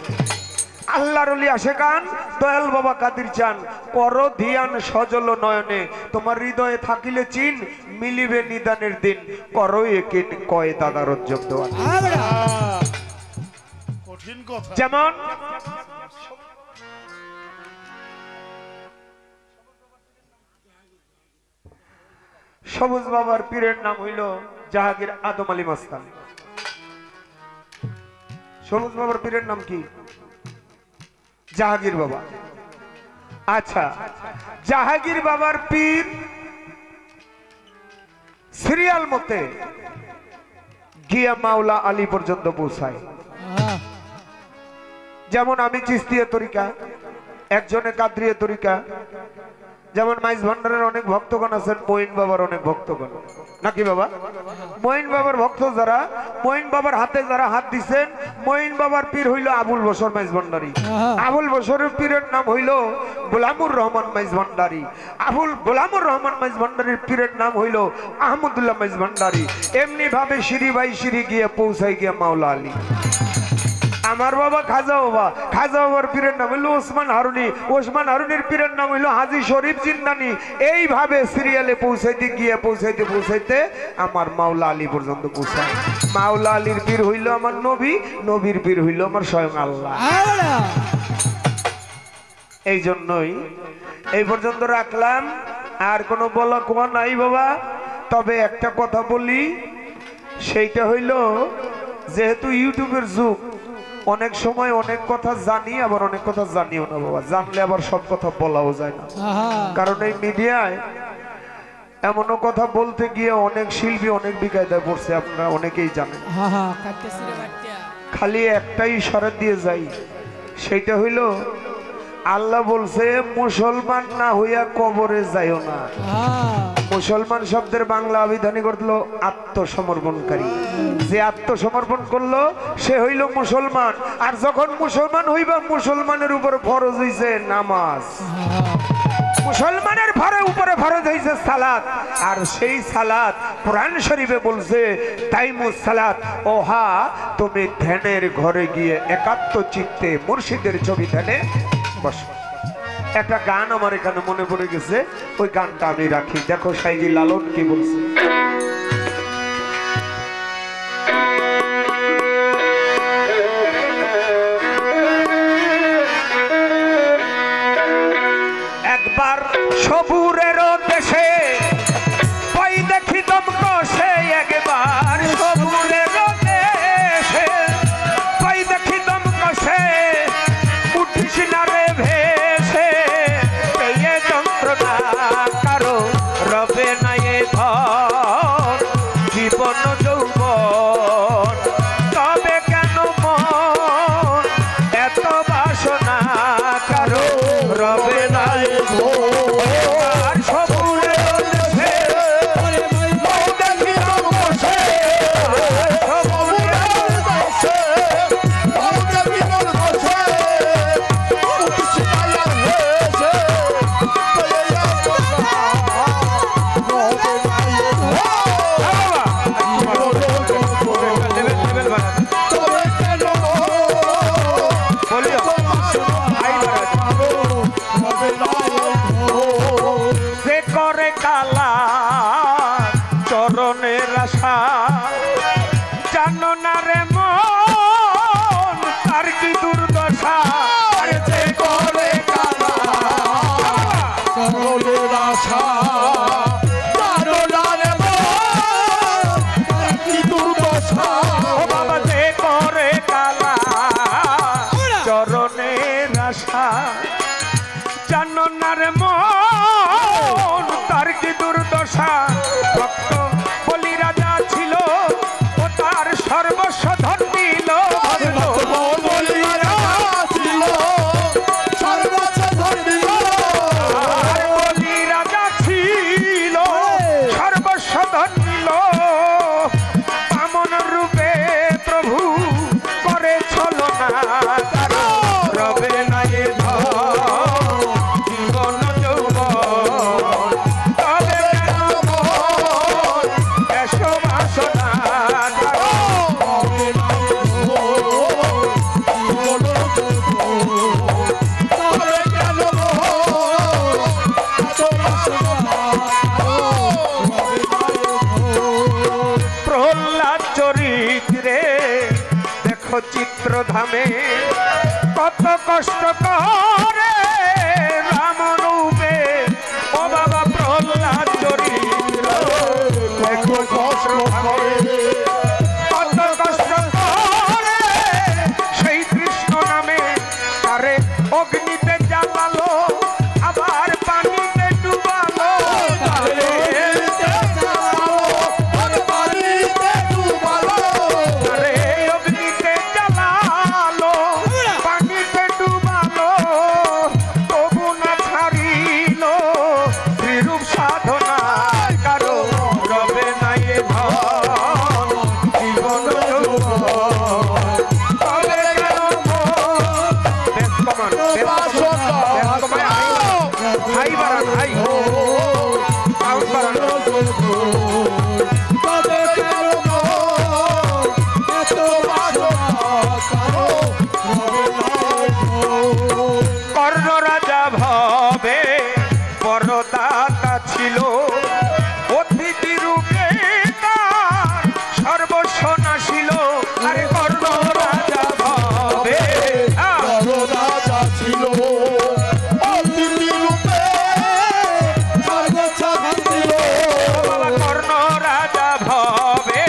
আল্লাহর ওলি আশিকান দয়াল বাবা কাদির চান, করো ধিয়ান সজল নয়নে, তোমার হৃদয়ে থাকিলে চিন মিলিবে নিদানের দিন, করো একে কয় দাদা রজ্জব দেওয়ান। যেমন সবুজ বাবার পীরের নাম হইল জাহাঙ্গীর আদম আলী মাস্তান। সবুজ বাবার পীরের নাম কি? জাহাঙ্গীর বাবা। আচ্ছা, জাহাঙ্গীর বাবার পীর সিরিয়াল মতে গিয়া মাওলা আলী পর্যন্ত পৌঁছায়। যেমন আমি চিস্তিয়া তরিকা, একজনে কাদরিয়া তরিকা, যেমন মাইজ ভান্ডারের অনেক ভক্তগণ আছেন, মঈন বাবার অনেক ভক্তগণ নাকি বাবা? মঈন বাবার ভক্ত যারা, মঈন বাবার হাতে যারা হাত দিচ্ছেন, মঈন বাবার পীর হইল আবুল বশর মাইজ ভান্ডারী। আবুল বশরের পীরের নাম হইল গোলামুর রহমান মাইজ ভান্ডারী। গোলামুর রহমান মাইজ ভান্ডারীর পীরের নাম হইল আহমদুল্লাহ মাইজ ভান্ডারী। এমনি ভাবে সিঁড়ি বাই সিঁড়ি গিয়ে পৌঁছাই গিয়া মাওলা আলী। আমার বাবা খাজা বাবা, খাজা বাবার পীরের নাম হইল ওসমান হারুনি, ওসমান হারুনির পীরের নাম হইল হাজী শরীফ জিন্দানি। এইভাবে সিরিয়ালে পৌঁছাইতে গিয়ে পৌঁছাইতে পৌঁছাইতে আমার মাওলা আলী পর্যন্ত পৌঁছায়। মাওলা আলীর পীর হইল আমার নবী, নবীর পীর হইল আমার স্বয়ং আল্লাহ। এই জন্যই এই পর্যন্ত রাখলাম, আর কোনো বলা কোয়া নাই বাবা। তবে একটা কথা বলি, সেইটা হইল যেহেতু ইউটিউবের যুগ, অনেক সময় অনেক কথা জানি আবার অনেক কথা জানিও না বাবা। জানলে আবার সব কথা বলাও যায় না, কারণ এই মিডিয়ায় এমনও কথা বলতে গিয়ে অনেক শিল্পী অনেক বিকায়দায় পড়ছে, আপনারা অনেকেই জানেন। খালি একটাই ইশারা দিয়ে যাই, সেইটা হইল আল্লাহ বলছে মুসলমান না হইয়া কবরে যাইও না। মুসলমান শব্দের বাংলা আবিধানিক করল আত্মসমর্পণকারী। যে আত্মসমর্পণ করলো সে হইল মুসলমান। আর যখন মুসলমান হইবা, মুসলমানের উপর ফরজ হইছে নামাজ, মুসলমানের উপরে ফরজ হইছে সালাত। আর সেই সালাত কোরআন শরীফে বলছে তাইমুস সালাত, ওহা তুমি ধ্যানের ঘরে গিয়ে একাত্ম চিত্তে মুর্শিদের ছবি ধ্যানে বস। একটা গান আমার এখানে মনে পড়ে গেছে, ওই গানটা আমি রাখি। দেখো সাইজি লালন কি বলছে। একবার সবুরের দেশে ওই দেখি দমক সে, একবার সবুরের দেশে ওই দেখি দমক সে, উঠিস না রে ভেসে, এই যন্ত্রণা কারো রবে না এ করে কালা চরণের আশা জানো না রে মন তার কি দুর্দশা আরে যে করে কালা চরণের আশা জানো না রে মন কি দুর্দশা ও বাবা যে করে কালা চরণের আশা জানো না রে মন তার কি দুর্দশা ভক্ত বলি রাজা ছিল ও তার সর্বস্ব ধন দিল বলি রাজা ছিল সর্বোচ্চ ধন দিল আর বলি রাজা ছিল সর্বস্ব ধন দিল বামন রূপে প্রভু করে ছলো না রবে না এ জীবন যৌবন তবে কেন মোহন এসো বাসনা প্রহ্লাদ চরিত্রে দেখো চিত্রধামে কত কষ্ট করে রাম রূপে ও বাবা প্রহ্লাদ চরিত্র দেখো কষ্ট করে কত কষ্ট করে সেই কৃষ্ণ নামে তারে অগ্নিতে জ্বালালো আবার পানিতে ডুবালো তারে আরে অগ্নিতে জ্বালালো পানিতে ডুবালো তবু না ছাড়িল শ্রীরূপ সাধনা কারো রবে না এ ধন জীবন যৌবন তবে কেন ভাই বাড়ান ভাই সাউন্ড বাড়ান কর্ণ রাজা ভবে বড় দাতা ছিল অতিথি রূপে তার সর্বস্ব নাশিল আরে কর্ণ রাজা ভবে রাজা ছিল অতিথি রূপে সর্বোচ্চ ধন দিল বাবা কর্ণ রাজা ভবে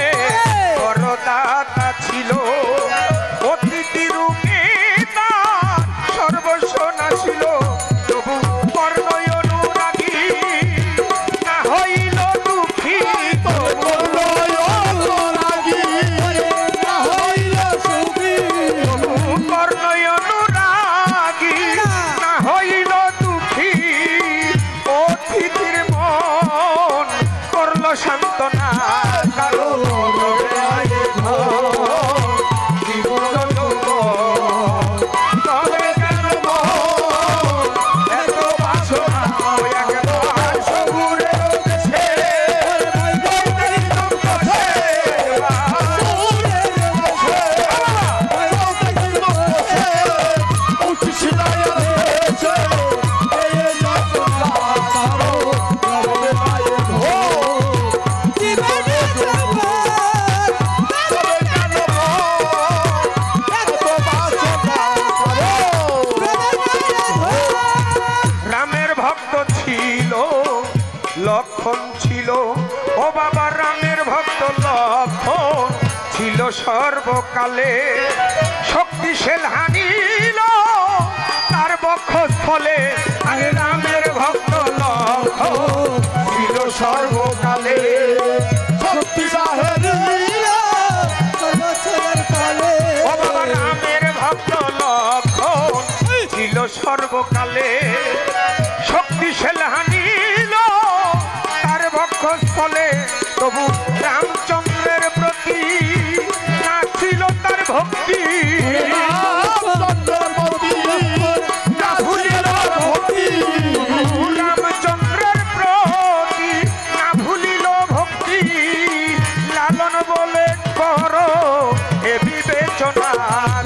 বড় দাতা ছিল অতিথি রূপে তার সর্বস্ব নাশিল তবু কর্ণ অনুরাগী না হইল দুঃখী তবু কর্ণ অনুরাগী না হইল দুঃখী অতিথির মন করল সান্ত্বনা কারো রবে না এ ধন জীবন যৌবন তবে কেন মোহন এত বাসনা হইয়া গেল সবুরের দেশে রামের ভক্ত ছিল লক্ষণ ছিল ও বাবা রামের ভক্ত লক্ষণ ছিল সর্বকালে শক্তিশাল হানিল তার বক্ষস্থলে আরে রামের ভক্ত লক্ষণ ছিল সর্বকালে ও বাবা রামের ভক্ত লক্ষণ ছিল সর্বকালে শক্তিশাল হানিল তার বক্ষস্থলে তবু রামচন্দ্রের প্রতি না ছিল তার ভক্তি না ভুলিল ভক্তি রামচন্দ্রের প্রতি না ভুলিল ভক্তি লালন বলে করো এ বিবেচনা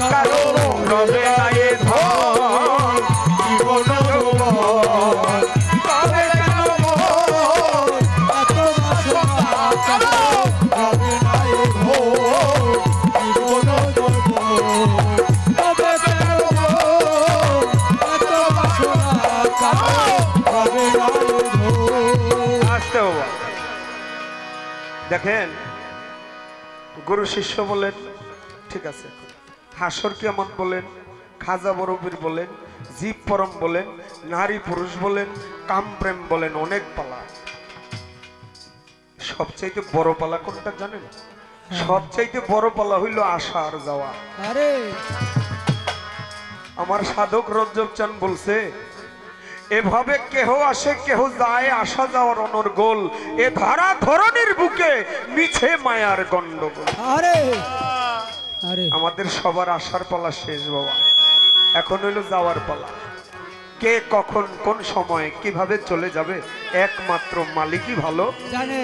কারো রবে না এ ধন জীবন যৌবন তবে কেন মোহন দেখেন, গুরু শিষ্য বলেন, ঠিক আছে, হাসর কিয়ামত বলেন, খাজা বরফির বলেন, জীব পরম বলেন, নারী পুরুষ বলেন, কাম প্রেম বলেন, অনেক পালা। সবচাইতে বড় পালা কোনটা জানেন? সবচাইতে বড় পালা হইল আসা আর যাওয়া। আরে আমার সাধক রজ্জব চান বলছে, এভাবে কেহ আসে কেহ যায়, আসা যাওয়ার অনর্গল, এ ধারা ধরনের বুকে মিছে মায়ার গন্ডগোল। আরে আরে আমাদের সবার আসার পালা শেষ বাবা, এখন হইল যাওয়ার পালা। কে কখন কোন সময় কিভাবে চলে যাবে একমাত্র মালিকই ভালো জানে।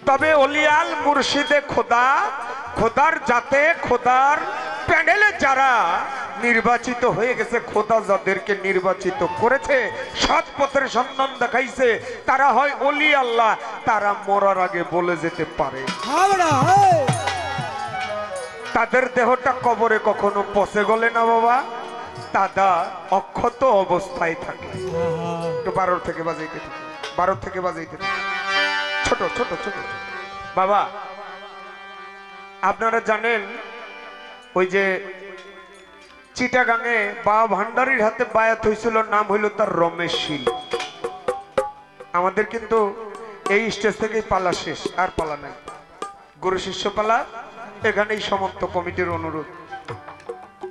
তবে অলিয়াল মুর্শিদে খোদা, খোদার জাতে, খোদার প্যানেলে যারা নির্বাচিত হয়ে গেছে, খোদা যাদেরকে নির্বাচিত করেছে, সৎ পথের সন্ধান দেখাইছে, তারা হয় অলি আল্লাহ, তারা মরার আগে বলে যেতে পারে। তাদের দেহটা কবরে কখনো পচে গলে না বাবা, তারা অক্ষত অবস্থায় থাকে। একটু 12 থেকে বাজাইতে থাকে, 12 থেকে বাজাইতে থাকে, ছোট ছোট ছোট বাবা। আপনারা জানেন ওই যে চিটাগাঙে বাবা ভান্ডারীর হাতে বায়াত হয়েছিল, নাম হইল তার রমেশ শীল। আমাদের কিন্তু এই স্টেজ থেকেই পালা শেষ, আর পালা নাই, গুরু শিষ্য পালা এখানেই সমস্ত কমিটির অনুরোধ।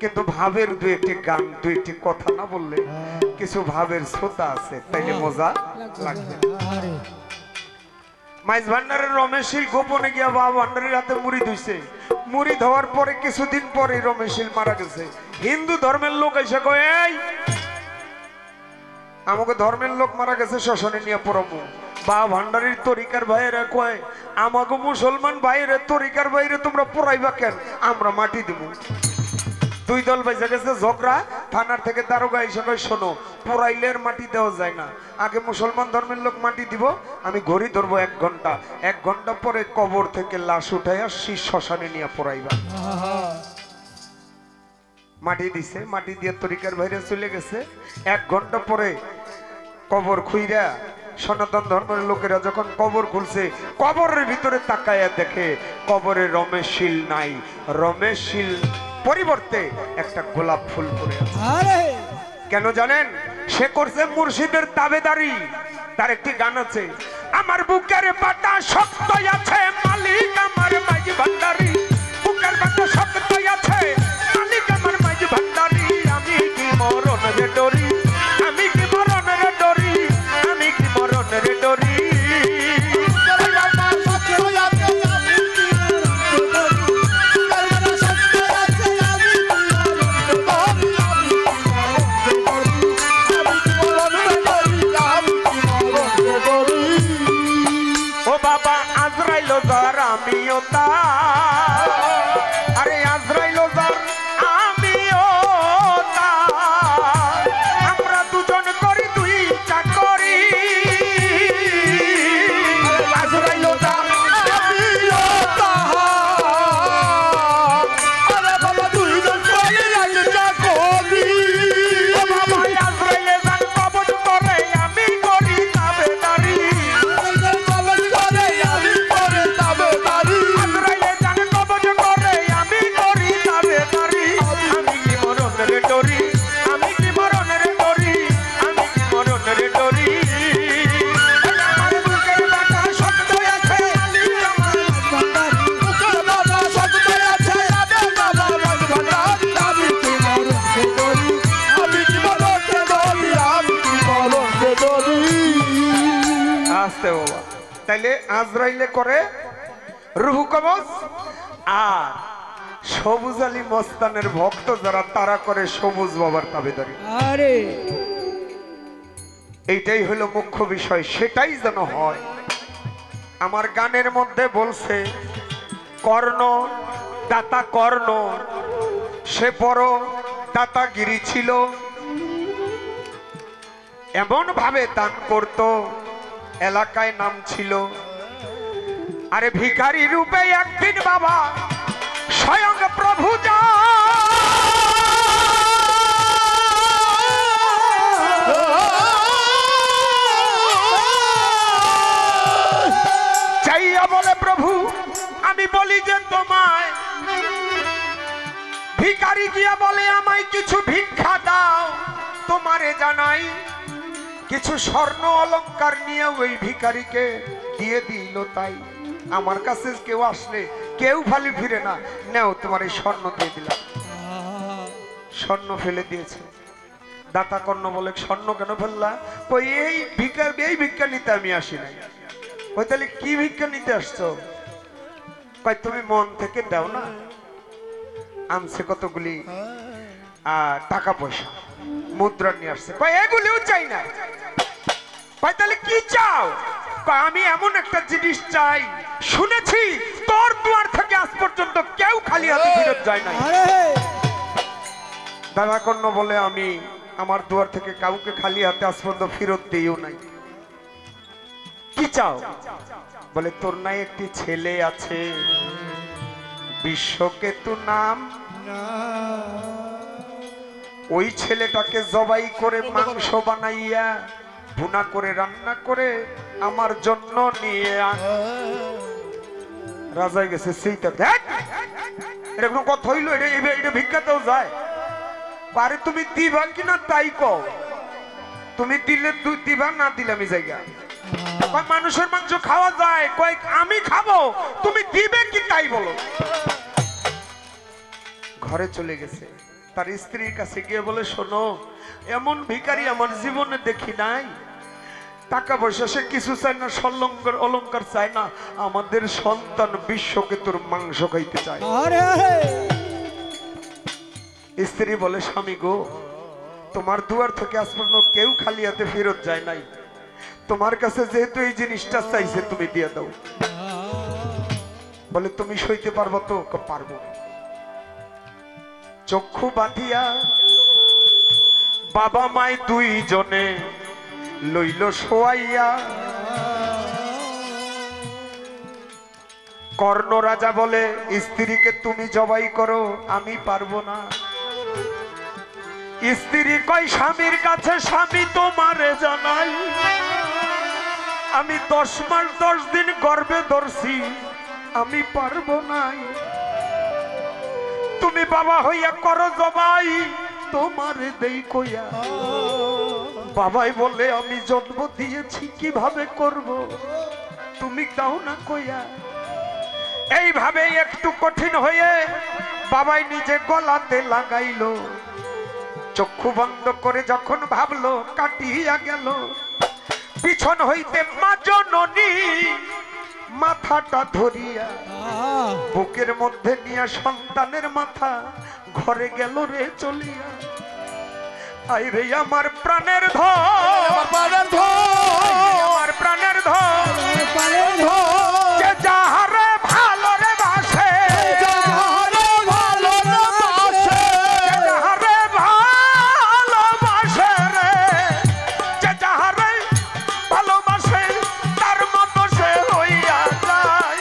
কিন্তু ভাবের দু একটি গান, দু একটি কথা না বললে কিছু ভাবের শ্রোতা আছে, তাইলে মজা লাগবে। মাইজ ভান্ডারের রমেশ শীল গোপনে গিয়া বাবা ভান্ডারীর হাতে মুড়ি ধুইছে। মুড়ি ধোয়ার পরে কিছুদিন পরে রমেশ শীল মারা গেছে। হিন্দু ধর্মের লোক এসে কয়, এই আমাকে ধর্মের লোক মারা গেছে, শ্মশানে নিয়ে পড়াবো। বাবা ভান্ডারীর তরিকার ভাইয়েরা কয়, আমাকে মুসলমান ভাইয়েরা তরিকার ভাইরে তোমরা পড়াইবা কেন, আমরা মাটি দিব। দুই দল বাইজা গেছে ঝগড়া, থানার থেকে দারোগা এসে কয়, শোনো, পোড়াইলে আর মাটি দেওয়া যায় না, আগে মুসলমান ধর্মের লোক মাটি দিব, আমি ঘড়ি ধরবো 1 ঘন্টা, 1 ঘন্টা পরে কবর থেকে লাশ উঠাইয়া শীষ শ্মশানে নিয়ে পড়াইবা। মাটি দিছে, মাটি দিয়ে তরিকার বাইরে চলে গেছে। 1 ঘন্টা পরে কবর খুইরা সনাতন ধর্মের লোকেরা যখন কবর খুলছে, কবরের ভিতরে তাকায়া দেখে কবরে রমেশ শীল নাই, রমেশ শীল পরিবর্তে একটা গোলাপ ফুল পড়ে আছে। কেন জানেন? সে করছে মুর্শিদের তাবেদারি। তার একটি গান আছে, আমার বুকের পাটা শক্ত আছে, মালিক আমার মাইজ ভান্ডারী, বুকের পাটা শক্ত আছে, মালিক আমার মাইজ ভান্ডারী, আমি কি মরণ রে ডরি, আমি কি মরণ রে ডরি, আমি কি মরণ রে ডরি। আমিও তার, আরে আজরাইলো যার আমিও তার, আমরা দুজন করি দুই চাকরি। আজরাইলো যার আমিও তার, আরে বাবা দুইজন করি দুই চাকরি। বাবা আজরাইলে যার কবজ করে আমি করি তাবেদারি, কবজ করে আমি করে তাবেদারি। তাইলে আজরাইলে করে রুহু কবজ, আর সবুজ আলী মস্তানের ভক্ত যারা তারা করে সবুজ বাবার তাবেদারি। আরে এইটাই হলো মুখ্য বিষয়, সেটাই যেন হয়। আমার গানের মধ্যে বলছে, কর্ণ দাতা কর্ণ, সে বড় দাতাগিরি ছিল, এমন ভাবে দান করত এলাকায় নাম ছিল। আরে ভিখারি রূপে একদিন বাবা স্বয়ং প্রভু যা চাইয়া বলে বলি যে তোমায়, ভিখারি গিয়া বলে আমায় কিছু ভিক্ষা দাও, তোমারে জানাই কিছু স্বর্ণ অলংকার নিয়ে ওই ভিখারিকে দিয়ে দিল। তাই আমার কাছে কেউ আসলে কেউ খালি ফিরে না, নেও তোমার এই স্বর্ণ দিয়ে দিলাম। স্বর্ণ ফেলে দিয়েছে। দাতা কর্ণ বলে স্বর্ণ কেন ফেললা? ওই এই ভিক্ষা নিতে আমি আসি নাই। ওই তাহলে কি ভিক্ষা নিতে আসছো? কয় তুমি মন থেকে দাও না। আনছে কতগুলি টাকা পয়সা মুদ্রা নিয়ে আসছে। কয় এগুলিও চাই না। কয় তাহলে কি চাও? কয় আমি এমন একটা জিনিস চাই, শুনেছি তোর দুয়ার থেকে আজ পর্যন্ত কেউ খালি হাতে ফেরত যায় না। দাদা কর্ণ বলে আমি আমার দুয়ার থেকে কাউকে খালি হাতে আজ পর্যন্ত ফেরত দিইও নাই। কি চাও? বলে তোর নাই একটি ছেলে আছে, বিশ্বকেতু নাম, ওই ছেলেটাকে জবাই করে মাংস বানাইয়া ভুনা করে রান্না করে আমার জন্য নিয়ে আন। রাজা গেছে সেইটা দেখ, এটা কোনো কথা হইলো? এটা ভিক্ষাতেও যায়? পারে তুমি দিবা কিনা তাই কও। তুমি দিলে তুই দিবা, না দিলে আমি জায়গা। মানুষের মাংস খাওয়া যায়, কয়েক আমি খাবো, তুমি দিবে কি তাই বলো। ঘরে চলে গেছে, তার স্ত্রীর কাছে গিয়ে বলে শোনো, এমন ভিখারি আমার জীবনে দেখি নাই। টাকা পয়সা সে কিছু চায় না, স্বর্ণালংকার অলংকার চায় না, আমাদের সন্তান বিশ্বকেতুর মাংস খাইতে চায়। স্ত্রী বলে স্বামী গো, তোমার দুয়ার থেকে আজ পর্যন্ত কেউ খালি হাতে ফেরত যায় নাই, তোমার কাছে যেহেতু এই জিনিসটা চাইছে তুমি দিয়ে দাও। বলে তুমি সইতে পারবো তো? পারবো। চক্ষু বাঁধিয়া বাবা মায় দুইজনে লইল শোয়াইয়া। কর্ণ রাজা বলে স্ত্রীকে তুমি জবাই করো, আমি পারবো না। স্ত্রী কয় স্বামীর কাছে, স্বামী তোমারে জানাই আমি 10 মাস 10 দিন গর্ভে ধরছি, আমি পারবো নাই। তুমি বাবা হইয়া করো জবাই, তোমারে দেই কইয়া। বাবাই বলে আমি জন্ম দিয়েছি, কিভাবে করব, তুমি দাও না কইয়া। এইভাবে একটু কঠিন হয়ে বাবাই নিজে গলাতে লাগাইলো। চক্ষু বন্ধ করে যখন ভাবলো কাটিয়া গেল, পিছন হইতে মা জননী মাথাটা ধরিয়া বুকের মধ্যে নিয়ে সন্তানের মাথা ঘরে গেল রে চলিয়া। আই রে আমার প্রাণের ধন, আমার প্রাণের ধন, যে যাহারে ভালো রে বাসে, যাহারে ভালোবাসে রে, যে যাহারে ভালোবাসে তার মতো সে হইয়া যায়।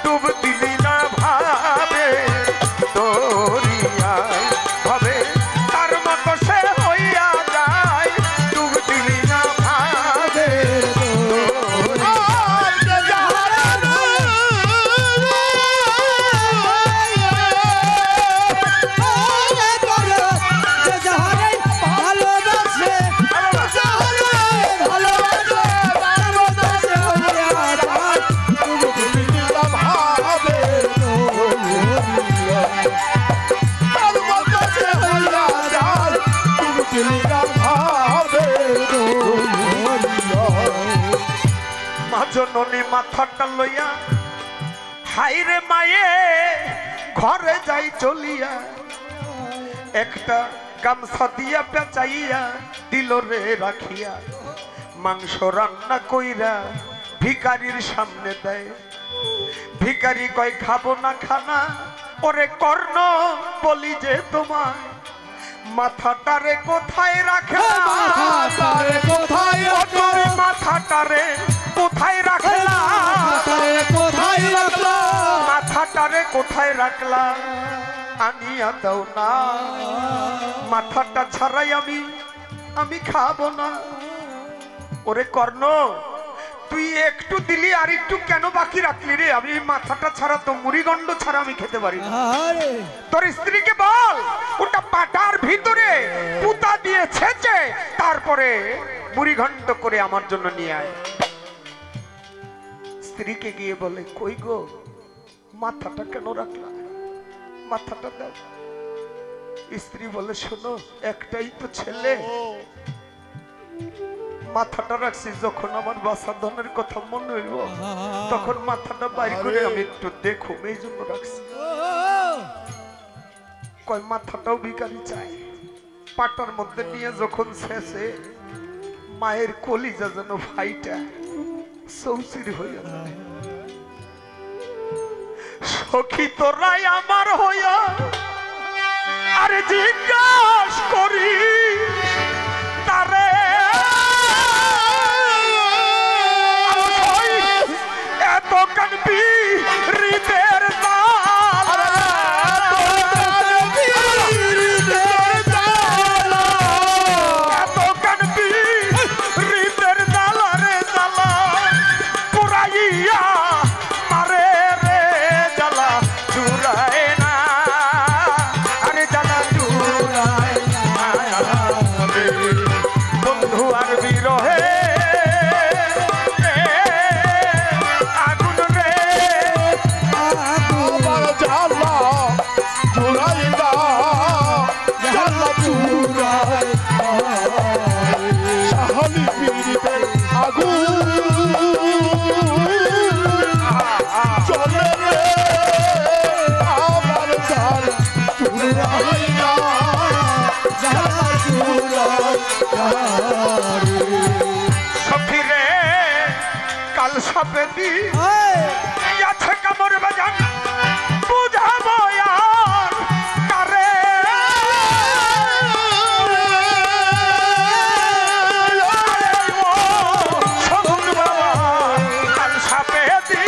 ডুব দিলি না ভাবে দরিয়ায়, ভাবে তার মতো সে হইয়া যায়। ডুব দিলি না ভাবে জননী মাথাটা লইয়া হাইরে মায়ে ঘরে যাই চলিয়া। একটা গামছা দিয়া পেঁচাইয়া দিল রে রাখিয়া, মাংস রান্না কইরা ভিখারির সামনে দেয়। ভিখারি কয় খাবো না খানা। ওরে কর্ণ বলি যে তোমায়, মাথাটারে কোথায় রাখলা, মাথাটারে কোথায় রাখলা, মাথাটারে কোথায় রাখলা, আনিয়া দাও না। মাথাটা ছাড়াই আমি খাবো না। ওরে কর্ণ, তুই একটু দিলি আর একটু কেন বাকি রাখলি রে? আমি মাথাটা ছাড়া তো মুড়িগন্ড ছাড়া আমি খেতে পারি না। তোর স্ত্রীকে বল ওটা পাটার ভিতরে পুতা দিয়ে ছেঁচে তারপরে মুড়িঘণ্ট করে আমার জন্য নিয়ে আয়। স্ত্রীকে গিয়ে বলে, কই গো, মাথাটা কেন রাখলা, মাথাটা দাও। স্ত্রী বলে, শোনো, একটাই তো ছেলে, মাথাটা রাখছি যখন আমার বাসাধনের কথা মনে হইব তখন মাথাটা বাইর করে আমি একটু দেখো, এই জন্য রাখছি। কয় মাথাটাও ভিখারি চাই। পাটার মধ্যে নিয়ে যখন শেষে মায়ের কলিজা যেন ভাইটা সৌসির হইয়া যায়। সখী তোরাই আমার হইয়া আরে জিজ্ঞাস করি তারে এত কানবি হৃদের এত কানবি হৃদের জ্বালা রে জ্বালা পুরাইয়া মারে রে জ্বালা চুরায় না আরে জ্বালা চুরায় না বন্ধু আর বিরহে সফিরে কাল সপেতি আছে কামড় বাজান বুঝাবো আর কারে সগুন বাবা কাল সপেতি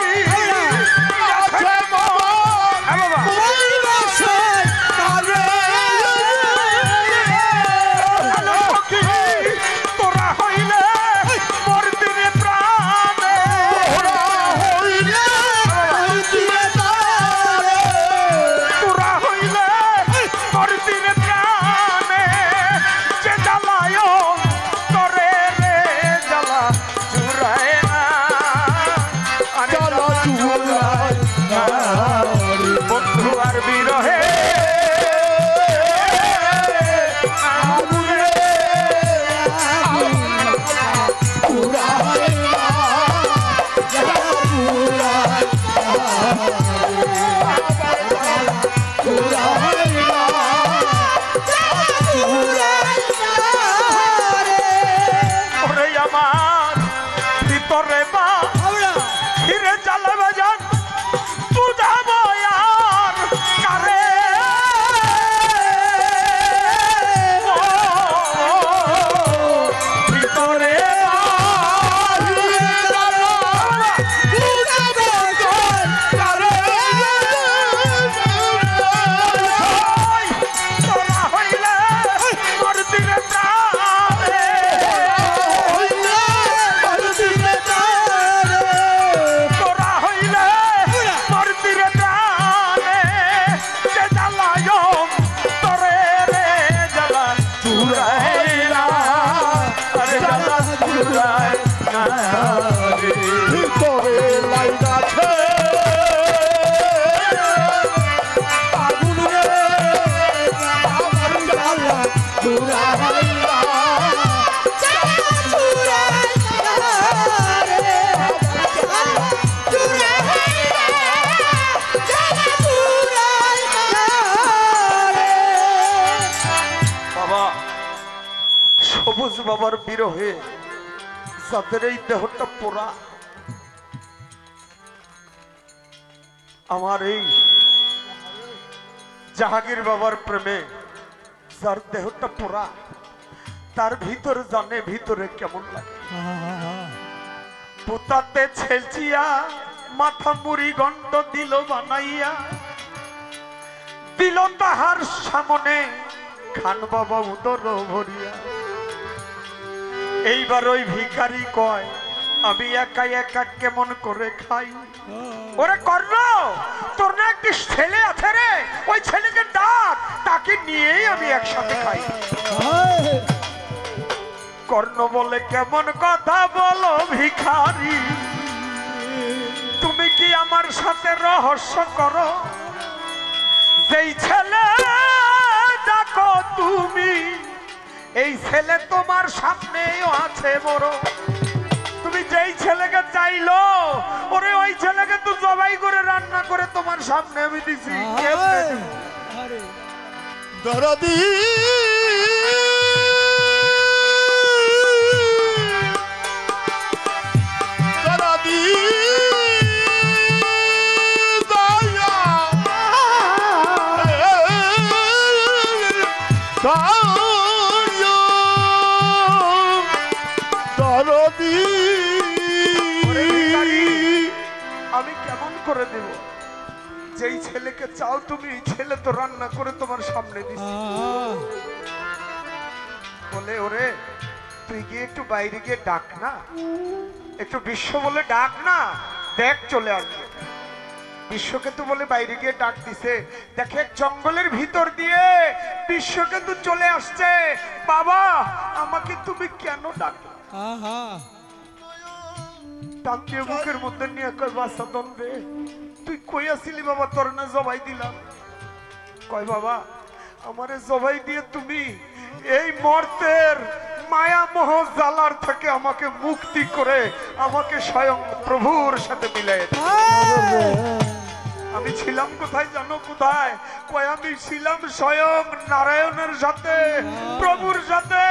আছে তোরা হইলে মোর দিনে প্রাণে তোরা হইলে মোর দিনে প্রাণে যে জ্বালায় করে রে জ্বালা চুরায় না জ্বালা চুরায় না বন্ধু আর বিরহে আমার ভিতরে বা ফিরে চালাবে যান বুঝাবো আর কারে ভিতরে তোরা হইলে মোর দিনে তোরা হইলে মোর দিনে প্রাণে যে জ্বালায় তোরে রে জ্বালা চুরায় না আরে জ্বালা চুরায় না ভিতরে লাইন আছে আগুন রে আমার জ্বালা চুরায় না বাবা সবুজ বাবার বিরহে যাদের এই দেহটা পোড়া, আমার এই জাহাঙ্গীর বাবার প্রেমে যার দেহটা পোড়া, তার ভিতর জানে ভিতরে কেমন লাগে। পুতাতে ছেলচিয়া মাথা মুড়ি গন্ড দিল বানাইয়া দিল তাহার সামনে খান বাবা উদর ভরিয়া। এইবার ওই ভিখারি কয় আমি একা একা কেমন করে খাই। ওরে কর্ণ, তোর না একটি ছেলে আছে রে, ওই ছেলেকে ডাক, তাকে নিয়েই আমি একসাথে খাই। কর্ণ বলে কেমন কথা বলো ভিখারি, তুমি কি আমার সাথে রহস্য করো? যেই ছেলে ডাকো তুমি, এই ছেলে তোমার সামনেও আছে বড়। তুমি যেই ছেলেকে চাইলো, ওরে ওই ছেলেকে তো জবাই করে রান্না করে তোমার সামনে আমি দিছি। দরদি দরদি দয়া দয়া দরদি আমি কেমন করে দেব? যেই ছেলেকে চাও তুমি, এই ছেলে তো রান্না করে তোমার সামনে দিছি। বলে ওরে তুই গিয়ে একটু বাইরে গিয়ে ডাক না, একটু বিশ্ব বলে ডাক না, দেখ চলে আসবে। বিশ্বকে তো বলে বাইরে গিয়ে ডাক দিছে, দেখে জঙ্গলের ভিতর দিয়ে বিশ্বকে তো চলে আসছে। বাবা আমাকে তুমি কেন ডাকো? ডাক দিয়ে বুকের মধ্যে নিয়ে কয় বাসা দন্দে, তুই কই আসিলি বাবা? তোর না জবাই দিলাম। কয় বাবা আমারে জবাই দিয়ে তুমি এই মর্তের মায়া মোহ জালার থেকে আমাকে মুক্তি করে আমাকে স্বয়ং প্রভুর সাথে মিলাই দাও। আমি ছিলাম কোথায় জানো? কোথায়? কয় আমি ছিলাম স্বয়ং নারায়ণের সাথে, প্রভুর সাথে।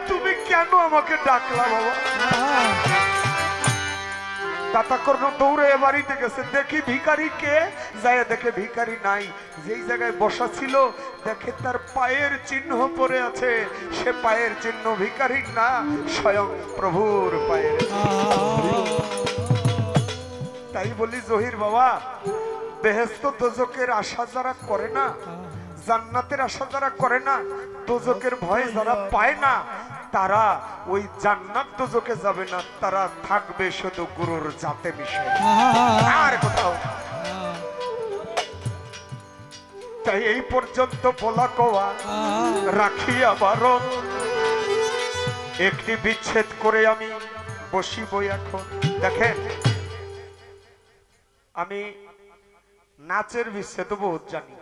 তুমি কেন আমাকে ডাকলা বাবা? দাতা কর্ণ দৌড়ে বাড়িতে গেছে, দেখি ভিখারি কে, যায় দেখে ভিখারি নাই। যেই জায়গায় বসা ছিল দেখে তার পায়ের চিহ্ন পড়ে আছে। সে পায়ের চিহ্ন ভিখারির না, স্বয়ং প্রভুর পায়ের। তাই বলি জহির বাবা, বেহেশত দোজকের আশা যারা করে না, জান্নাতের আশা যারা করে না, দোজকের ভয় যারা পায় না, তারা ওই জান্নাত দোজকে যাবে না, তারা থাকবে শুধু গুরুর জাতে মিশে আর কোথাও। তাই এই পর্যন্ত বলা কওয়া রাখিয়া বারণ, একটি বিচ্ছেদ করে আমি বসিব এখন। দেখেন আমি নাচের বিচ্ছেদ বহুত জানি,